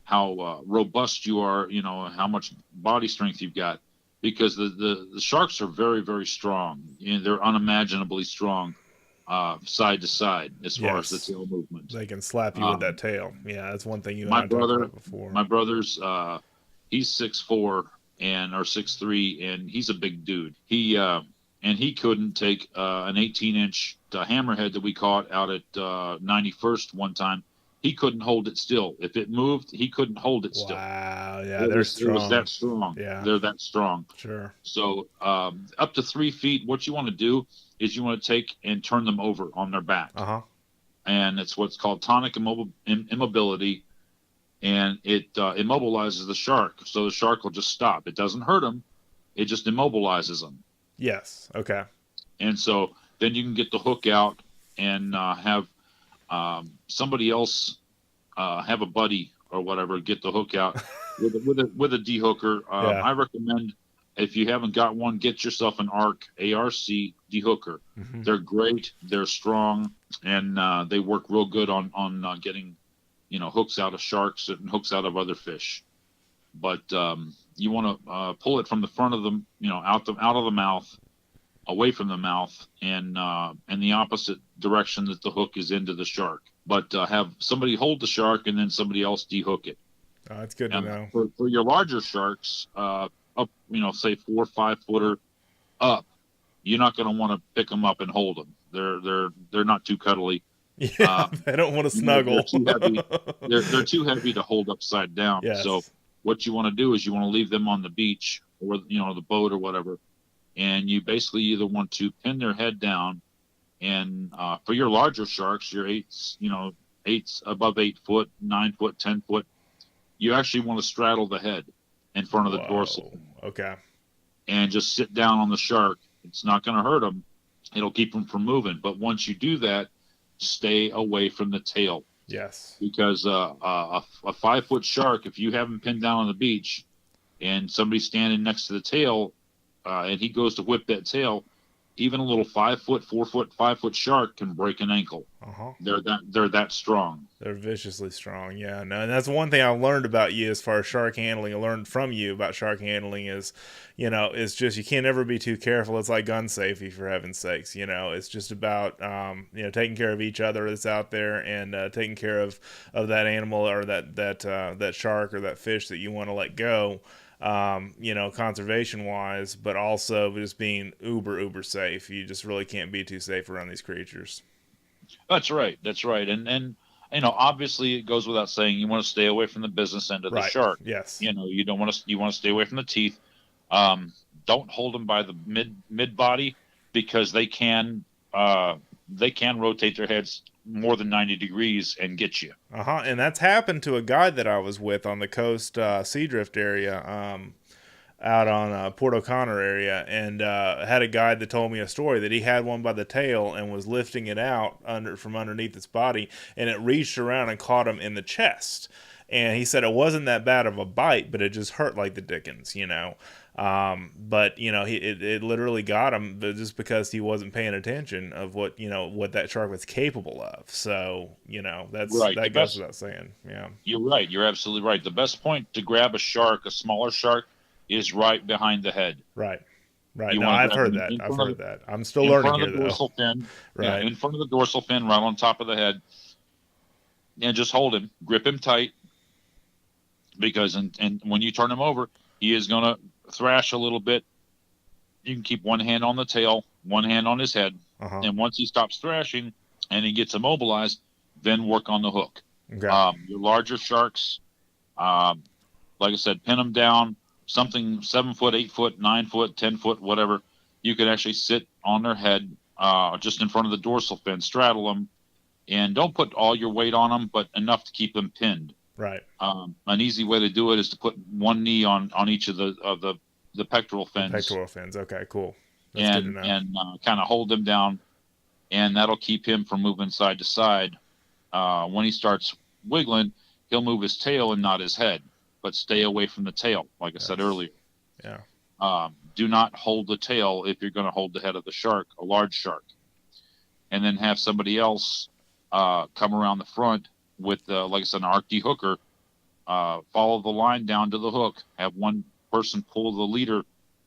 how robust you are, how much body strength you've got. Because the sharks are very, very strong. They're unimaginably strong side to side as far as the tail movement. They can slap you with that tail. Yeah, that's one thing you and I talked about before. My brother's, he's 6'4" or 6'3", and he's a big dude. He couldn't take an 18-inch hammerhead that we caught out at 91st one time. He couldn't hold it still. If it moved, he couldn't hold it still. Wow, yeah, they're strong. It was that strong. Yeah. They're that strong. Sure. So up to 3 feet, what you want to do is you want to take and turn them over on their back. And it's what's called tonic immobility, and it immobilizes the shark. So the shark will just stop. It doesn't hurt them. It just immobilizes them. Yes. Okay. And so then you can get the hook out and have somebody else have a buddy or whatever get the hook out with a de-hooker. I recommend, if you haven't got one, get yourself an ARC de-hooker. They're great, they're strong, and they work real good on getting hooks out of sharks and hooks out of other fish. But you want to pull it from the front of them, out of the mouth, away from the mouth, and the opposite direction that the hook is into the shark. But have somebody hold the shark and then somebody else de-hook it. Oh, that's good to know. For your larger sharks, up, say 4 or 5 footer up, you're not going to want to pick them up and hold them. They're not too cuddly. Yeah, they don't want to snuggle. They're too heavy to hold upside down. Yes. So what you want to do is you want to leave them on the beach or the boat or whatever, and you basically either want to pin their head down, and for your larger sharks, your eights above 8 foot, 9 foot, 10 foot, you actually want to straddle the head in front of the dorsal. Okay. And just sit down on the shark. It's not going to hurt them. It'll keep them from moving. But once you do that, stay away from the tail. Yes. Because a 5 foot shark, if you have him pinned down on the beach and somebody's standing next to the tail and he goes to whip that tail, even a little 5 foot, 4 foot, 5 foot shark can break an ankle. Uh-huh. They're that strong. They're viciously strong. Yeah, no, and that's one thing I learned about you as far as shark handling. I learned from you about shark handling is, it's just you can't ever be too careful. It's like gun safety, for heaven's sakes. It's just about taking care of each other that's out there and taking care of that animal or that shark or that fish that you want to let go. Conservation wise, but also just being uber safe. You just really can't be too safe around these creatures. That's right. That's right. And obviously it goes without saying you want to stay away from the business end of the Right. shark. Yes. You don't want to. You want to stay away from the teeth. Don't hold them by the mid body because they can rotate their heads more than 90 degrees and get you. And that's happened to a guy that I was with on the coast Seadrift area, out on Port O'Connor area, and had a guide that told me a story that he had one by the tail and was lifting it out from underneath its body, and it reached around and caught him in the chest. And he said it wasn't that bad of a bite, but it just hurt like the dickens. But it literally got him just because he wasn't paying attention of what that shark was capable of. So that's right. That goes without saying. Yeah, you're right. You're absolutely right. The best point to grab a smaller shark, is right behind the head. Right. No, I've heard that. I'm still learning here, though. Dorsal fin, right. In front of the dorsal fin, right on top of the head, and just hold him, grip him tight, because and when you turn him over, he is going to thrash a little bit. You can keep one hand on the tail, one hand on his head, and once he stops thrashing and he gets immobilized, then work on the hook. Okay. Your larger sharks, like I said, pin them down. Something 7 foot, 8 foot, 9 foot, 10 foot, whatever. You could actually sit on their head, just in front of the dorsal fin, straddle them, and don't put all your weight on them, but enough to keep them pinned. Right. An easy way to do it is to put one knee on each of the pectoral fins. Pectoral fins. Okay, cool. That's good to know. And kind of hold them down, and that'll keep him from moving side to side. When he starts wiggling, he'll move his tail and not his head. But stay away from the tail, like I said earlier. Yeah. Do not hold the tail if you're going to hold the head of the shark, a large shark. And then have somebody else come around the front with, like I said, an arc hooker. Follow the line down to the hook. Have one person pull the leader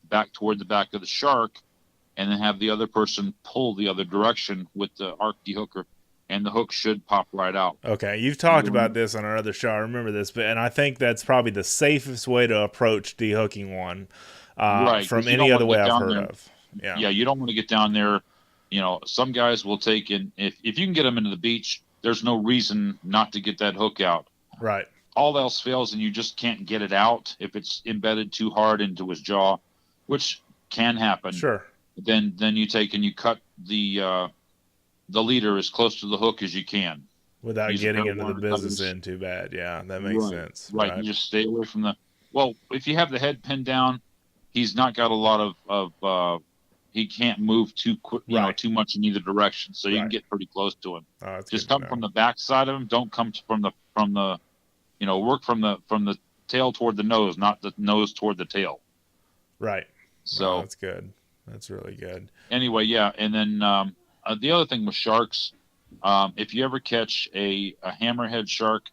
back toward the back of the shark, and then have the other person pull the other direction with the arc hooker. And the hook should pop right out. Okay, you've talked about this on our other show. I remember this, and I think that's probably the safest way to approach dehooking one, right, from any other way I've heard of. Yeah, you don't want to get down there. Some guys will take in if you can get them into the beach. There's no reason not to get that hook out. Right. All else fails, and you just can't get it out if it's embedded too hard into his jaw, which can happen. Sure. Then you take and you cut the leader as close to the hook as you can. Without getting into the business end too bad. Yeah, that makes sense. Right. You just stay away from if you have the head pinned down, he's not got a lot of he can't move too quick, too much in either direction. So you can get pretty close to him. Just come from the back side of him. Don't come from the work from the tail toward the nose, not the nose toward the tail. Right. So that's good. That's really good. Anyway, yeah. And then, the other thing with sharks, if you ever catch a hammerhead shark,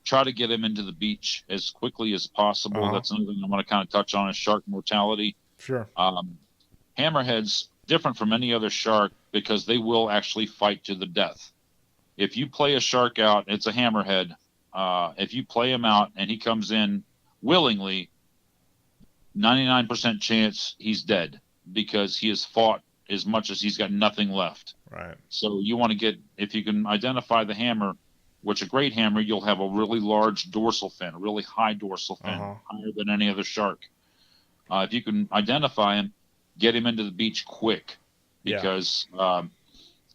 try to get him into the beach as quickly as possible. That's another thing I want to kind of touch on is shark mortality. Sure. Hammerheads, different from any other shark because they will actually fight to the death. If you play a shark out, it's a hammerhead. If you play him out and he comes in willingly, 99% chance he's dead because he has fought as much as he's got nothing left. Right. So you want to get, if you can identify the hammer, which a great hammer, you'll have a really large dorsal fin, a really high dorsal fin, higher than any other shark. If you can identify him, get him into the beach quick, because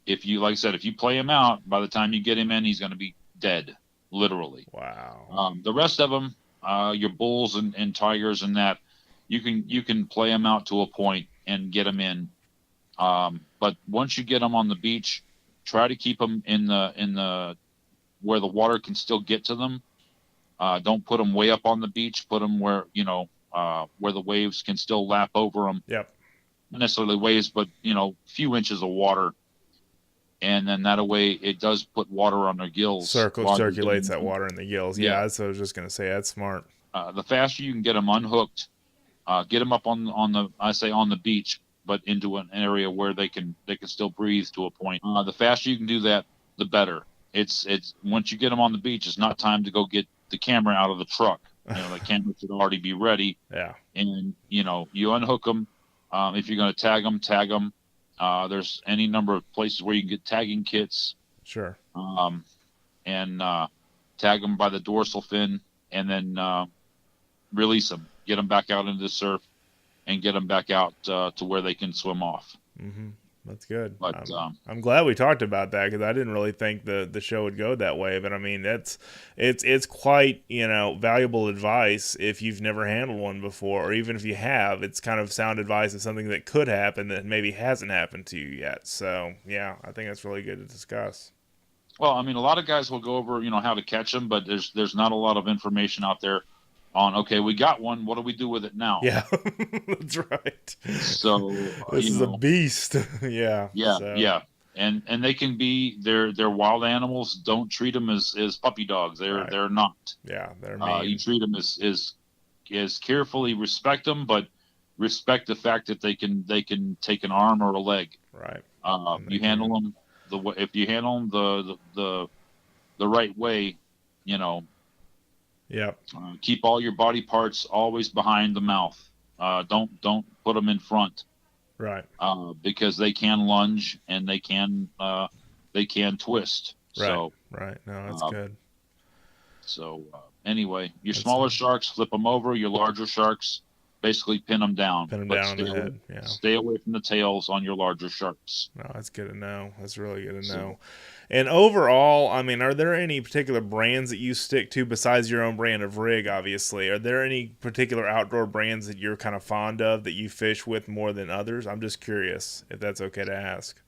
if you, like I said, if you play him out, by the time you get him in, he's going to be dead, literally. Wow. The rest of them, your bulls and tigers and that, you can play them out to a point and get them in. But once you get them on the beach, try to keep them in the where the water can still get to them. Don't put them way up on the beach. Put them where the waves can still lap over them. Yep. not necessarily waves, but few inches of water, and then that way it does put water on their gills. Circulates that water in the gills. Yeah, that's what I was just gonna say. That's smart. The faster you can get them unhooked, get them up on the beach, but into an area where they can still breathe to a point. The faster you can do that, the better. It's once you get them on the beach, it's not time to go get the camera out of the truck. The camera should already be ready. Yeah. And you unhook them. If you're going to tag them. There's any number of places where you can get tagging kits. Sure. And tag them by the dorsal fin, and then release them. Get them back out into the surf, and get them back out to where they can swim off. Mm-hmm. That's good. But I'm glad we talked about that, because I didn't really think the show would go that way. But I mean, it's quite valuable advice if you've never handled one before, or even if you have. It's kind of sound advice of something that could happen that maybe hasn't happened to you yet. So yeah, I think that's really good to discuss. Well, I mean, a lot of guys will go over how to catch them, but there's not a lot of information out there on, okay, we got one, what do we do with it now? Yeah, that's right. So this is a beast. Yeah. And they can be, they're wild animals. Don't treat them as puppy dogs. They're not. Yeah, they're mean. You treat them as carefully, respect them, but respect the fact that they can take an arm or a leg. Right. You handle them if you handle them the right way, Yep. Keep all your body parts always behind the mouth. Don't put them in front. Right. Because they can lunge and they can twist. Right. So, right. No, that's good. So anyway, your smaller sharks, flip them over. Your larger sharks, basically pin them down. Pin them down on the head. Yeah. Stay away from the tails on your larger sharks. No, that's good to know. That's really good to know. And overall, I mean, are there any particular brands that you stick to besides your own brand of rig, obviously? Are there any particular outdoor brands that you're kind of fond of that you fish with more than others? I'm just curious if that's okay to ask.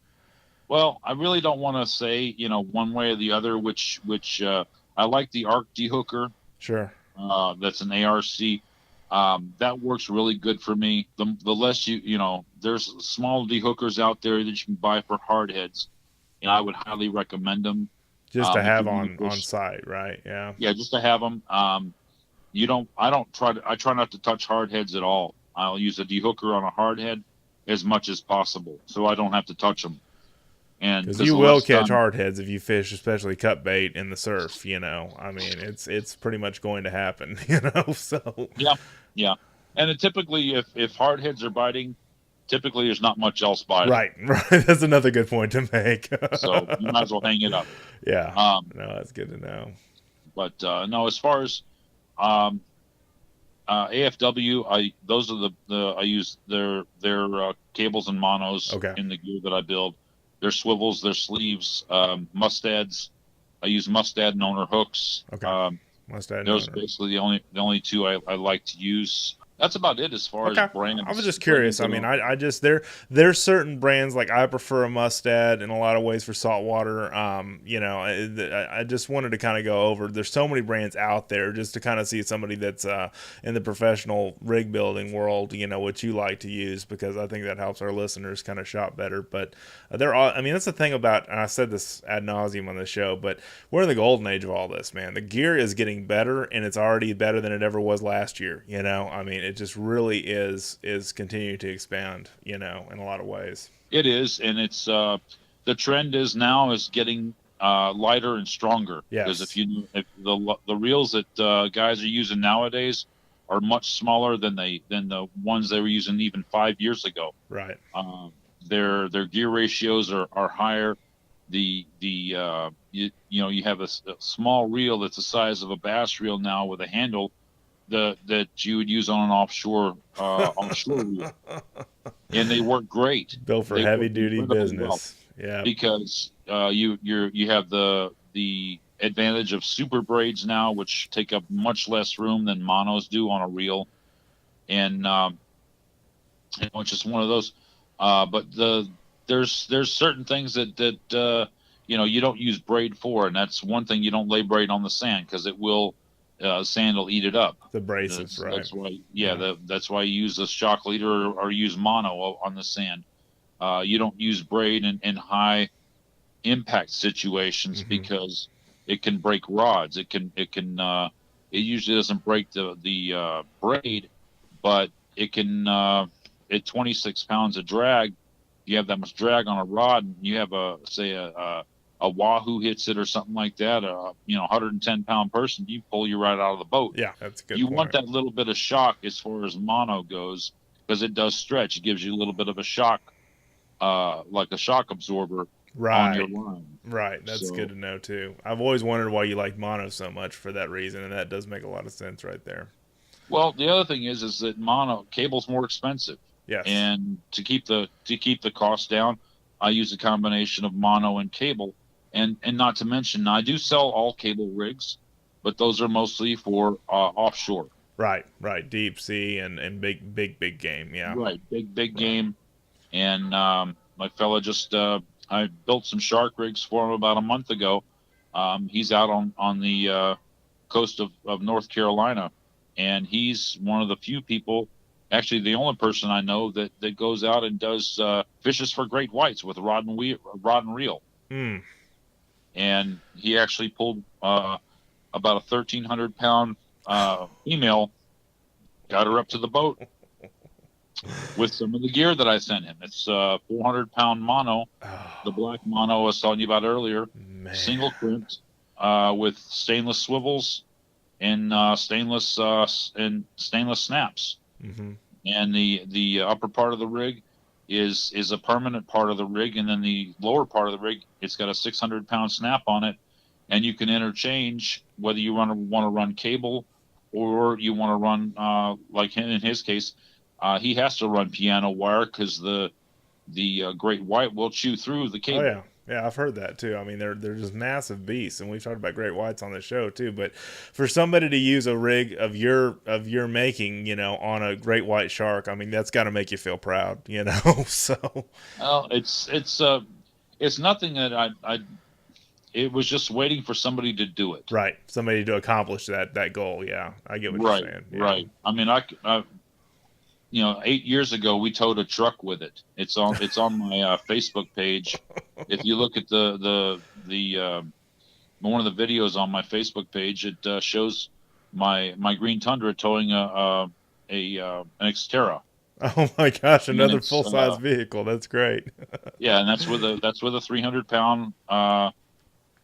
Well, I really don't want to say, one way or the other, which I like the Arc dehooker. Sure. That's an ARC. That works really good for me. The less there's small dehookers out there that you can buy for hardheads. I would highly recommend them. Just to have on site, right? Yeah. Yeah, just to have them. I try not to touch hardheads at all. I'll use a dehooker on a hardhead as much as possible, so I don't have to touch them. And because you will catch hardheads if you fish, especially cut bait in the surf. I mean, it's pretty much going to happen. So yeah. And it typically, if hardheads are biting, typically there's not much else biting. Right. That's another good point to make. So you might as well hang it up. Yeah. No, that's good to know. But no, as far as AFW, I use their cables and monos in the gear that I build. Their swivels, their sleeves, mustads. I use mustad and owner hooks. Okay. Mustad. Those are basically the only two I like to use. That's about it as far as brands. I was just curious. I mean, I just there's certain brands, like I prefer a Mustad in a lot of ways for saltwater. I just wanted to kind of go over. There's so many brands out there, just to kind of see somebody that's in the professional rig building world, what you like to use, because I think that helps our listeners kind of shop better. But that's the thing about, and I said this ad nauseum on the show, but we're in the golden age of all this, man. The gear is getting better, and it's already better than it ever was last year. I mean, it just really is continuing to expand, in a lot of ways. It is, and it's the trend is getting lighter and stronger. Yes. Because if the reels that guys are using nowadays are much smaller than the ones they were using even 5 years ago. Right. Their gear ratios are higher. You have a small reel that's the size of a bass reel now with a handle that you would use on an offshore reel, and they work great. Built for heavy duty business. Well, yeah, because you have the advantage of super braids now, which take up much less room than monos do on a reel, and it's just one of those. But there's certain things that you don't use braid for, and that's one thing. You don't lay braid on the sand because it will sand will eat it up. The abrasives, right? That's why, that's why you use a shock leader or use mono on the sand. You don't use braid in high impact situations because it can break rods. It usually doesn't break the braid, but it can at 26 pounds of drag. You have that much drag on a rod, and you have a wahoo hits it or something like that. 110-pound person, you pull you right out of the boat. Yeah, that's a good You point. want that little bit of shock as far as mono goes, because it does stretch. It gives you a little bit of a shock, like a shock absorber on your line. Right, that's good to know too. I've always wondered why you like mono so much for that reason, and that does make a lot of sense right there. Well, the other thing is that mono cable's more expensive. Yes. And to keep the cost down, I use a combination of mono and cable. And not to mention, I do sell all cable rigs, but those are mostly for offshore. Right, deep sea and big game, yeah. Right, big game. And my fella just I built some shark rigs for him about a month ago. He's out on the coast of North Carolina, and he's one of the few people, actually the only person I know that goes out and does fishes for great whites with rod and reel. And he actually pulled about a 1,300-pound female, got her up to the boat with some of the gear that I sent him. It's 400-pound mono, the black mono I was telling you about earlier, single crimped with stainless swivels and stainless snaps. And the upper part of the rig is a permanent part of the rig, and then the lower part of the rig, it's got a 600-pound snap on it, and you can interchange whether you want to run cable or you want to run like him in his case. He has to run piano wire because the great white will chew through the cable. Oh yeah, I've heard that too. I mean, they're just massive beasts, and we've talked about great whites on the show too. But for somebody to use a rig of your making, on a great white shark, I mean, that's got to make you feel proud, So. Well, it's nothing that I. It was just waiting for somebody to do it. Right, somebody to accomplish that goal. Yeah, I get what you're saying. Yeah. Right. I mean, I 8 years ago we towed a truck with it. It's on my Facebook page. If you look at the one of the videos on my Facebook page, it shows my green Tundra towing an Xterra. Oh my gosh, another full size vehicle. That's great. Yeah, and that's with a 300-pound.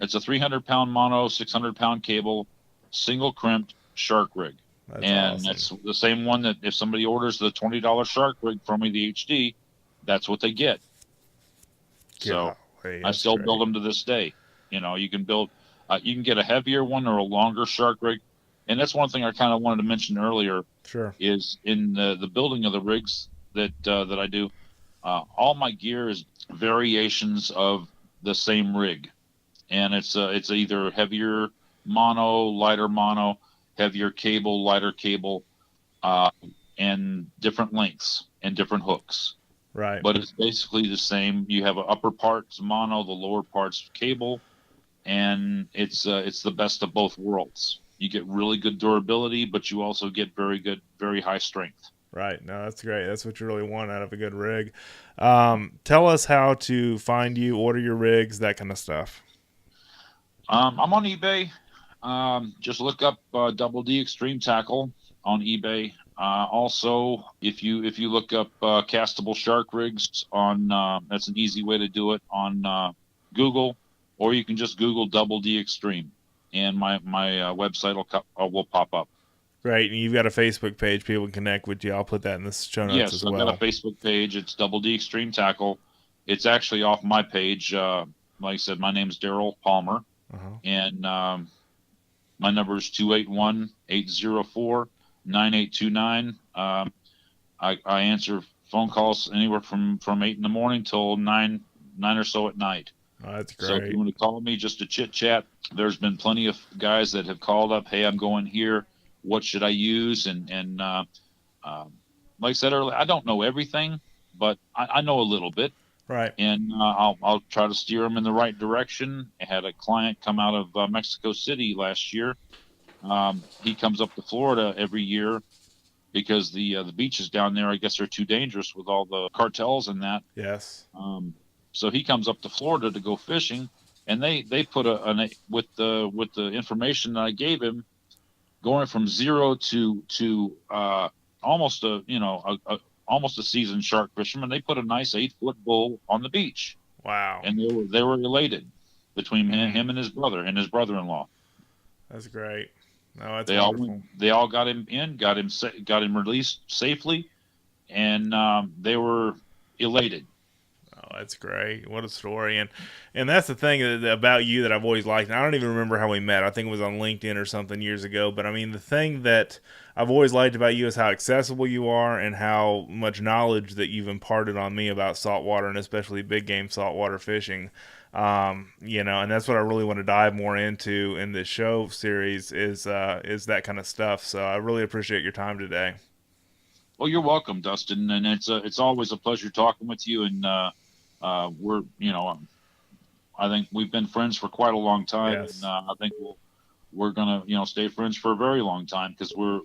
It's a 300-pound mono, 600-pound cable, single crimped shark rig. That's awesome. That's the same one that if somebody orders the $20 shark rig from me, the HD, that's what they get. So I still build them to this day. You can build, you can get a heavier one or a longer shark rig. And that's one thing I kind of wanted to mention earlier. Sure. Is in the building of the rigs that I do, all my gear is variations of the same rig. And it's either heavier mono, lighter mono, heavier cable, lighter cable, and different lengths and different hooks. Right. But it's basically the same. You have an upper parts mono, the lower parts cable, and it's the best of both worlds. You get really good durability, but you also get very high strength. Right. No, that's great. That's what you really want out of a good rig. Tell us how to find you, order your rigs, that kind of stuff. I'm on eBay. Just look up Double D Extreme Tackle on eBay. Also, if you look up castable shark rigs on that's an easy way to do it on Google, or you can just Google Double D Extreme, and my website will pop up. Great, and you've got a Facebook page. People can connect with you. I'll put that in the show notes as well. Yes, I've got a Facebook page. It's Double D Extreme Tackle. It's actually off my page. Like I said, my name's Daryl Palmer. And my number is 281-804-9829. I answer phone calls anywhere from 8 in the morning till 9 or so at night. Oh, that's great. So if you want to call me just to chit chat, there's been plenty of guys that have called up. Hey, I'm going here. What should I use? And like I said earlier, I don't know everything, but I know a little bit. Right. And I'll try to steer them in the right direction. I had a client come out of Mexico City last year, He comes up to Florida every year because the beaches down there, I guess, are too dangerous with all the cartels and that. Yes. So he comes up to Florida to go fishing, and they put with the information that I gave him, going from zero to almost almost a seasoned shark fisherman. They put a nice 8-foot bull on the beach. Wow. And they were elated between him and his brother and his brother-in-law. That's great. No, that's wonderful. They all got him in, got him released safely, and they were elated. Oh, that's great. What a story. And that's the thing about you that I've always liked. And I don't even remember how we met. I think it was on LinkedIn or something years ago. But I mean, the thing that I've always liked about you is how accessible you are and how much knowledge that you've imparted on me about saltwater and especially big game saltwater fishing. And that's what I really want to dive more into in this show series is that kind of stuff. So I really appreciate your time today. Well, you're welcome, Dustin. And it's always a pleasure talking with you. And, we're, I think we've been friends for quite a long time. Yes. And I think we're going to, stay friends for a very long time because we're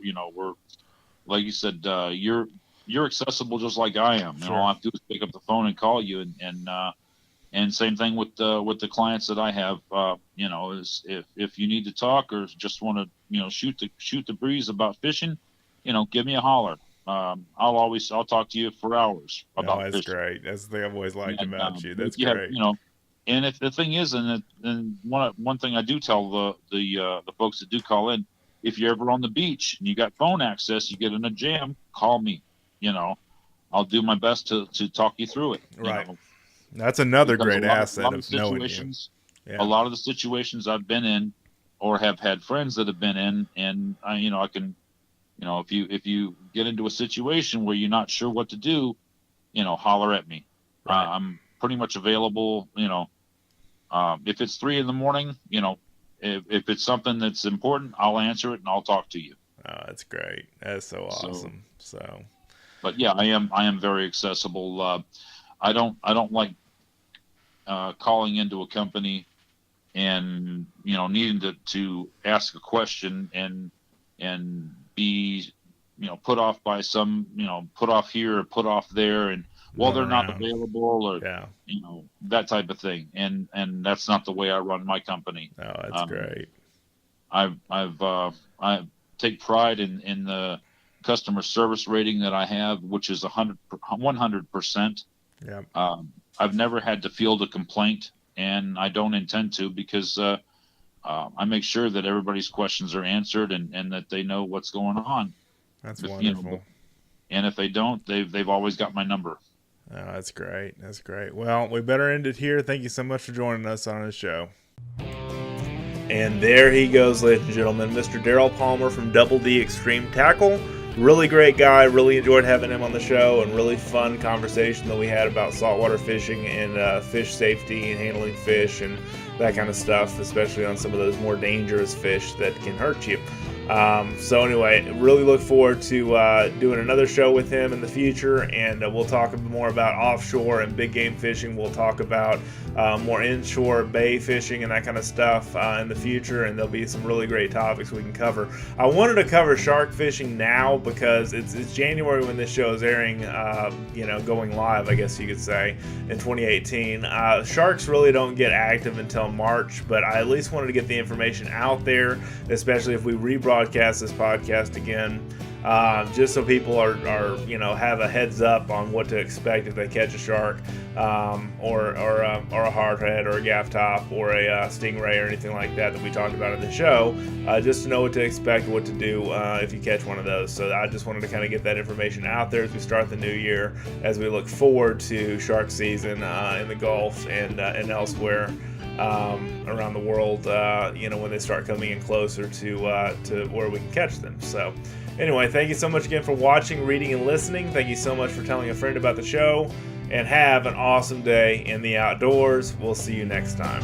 like you said, you're accessible just like I am. Sure. All I have to do is pick up the phone and call you. And same thing with the clients that I have, is if you need to talk or just want to, shoot the breeze about fishing, give me a holler. I'll talk to you for hours about that's fishing. Great. That's the thing I've always liked about you. That's great. And if the thing is, and one thing I do tell the folks that do call in, if you're ever on the beach and you got phone access, you get in a jam, call me. I'll do my best to talk you through it. Right. That's another great asset of knowing you. Yeah. A lot of the situations I've been in, or have had friends that have been in, and I can. If you get into a situation where you're not sure what to do, holler at me. Right. I'm pretty much available. If it's 3 a.m, if it's something that's important, I'll answer it and I'll talk to you. Oh, that's great. That's so awesome. So, but yeah, I am very accessible. I don't like calling into a company and needing to ask a question and be put off by some put off here or put off there and they're not available or that type of thing, and that's not the way I run my company. Oh, that's great. I take pride in the customer service rating that I have, which is 100%. Yeah. I've never had to field a complaint, and I don't intend to because I make sure that everybody's questions are answered and that they know what's going on. That's wonderful. And if they don't, they've always got my number. Oh, that's great. That's great. Well, we better end it here. Thank you so much for joining us on the show. And there he goes, ladies and gentlemen, Mr. Daryl Palmer from Double D Extreme Tackle. Really great guy. Really enjoyed having him on the show, and really fun conversation that we had about saltwater fishing and fish safety and handling fish and that kind of stuff, especially on some of those more dangerous fish that can hurt you. So anyway, really look forward to doing another show with him in the future, and we'll talk more about offshore and big game fishing. We'll talk about more inshore bay fishing and that kind of stuff in the future, and there'll be some really great topics we can cover. I wanted to cover shark fishing now because it's January when this show is airing, going live, I guess you could say, in 2018. Sharks really don't get active until March, but I at least wanted to get the information out there, especially if we rebroadcast this podcast again, just so people are have a heads up on what to expect if they catch a shark, or a hardhead or a gaff top or a stingray or anything like that we talked about in the show, just to know what to expect, what to do if you catch one of those. So I just wanted to kind of get that information out there as we start the new year, as we look forward to shark season in the Gulf and elsewhere around the world, when they start coming in closer to where we can catch them. So anyway, thank you so much again for watching, reading, and listening. Thank you so much for telling a friend about the show, and have an awesome day in the outdoors. We'll see you next time.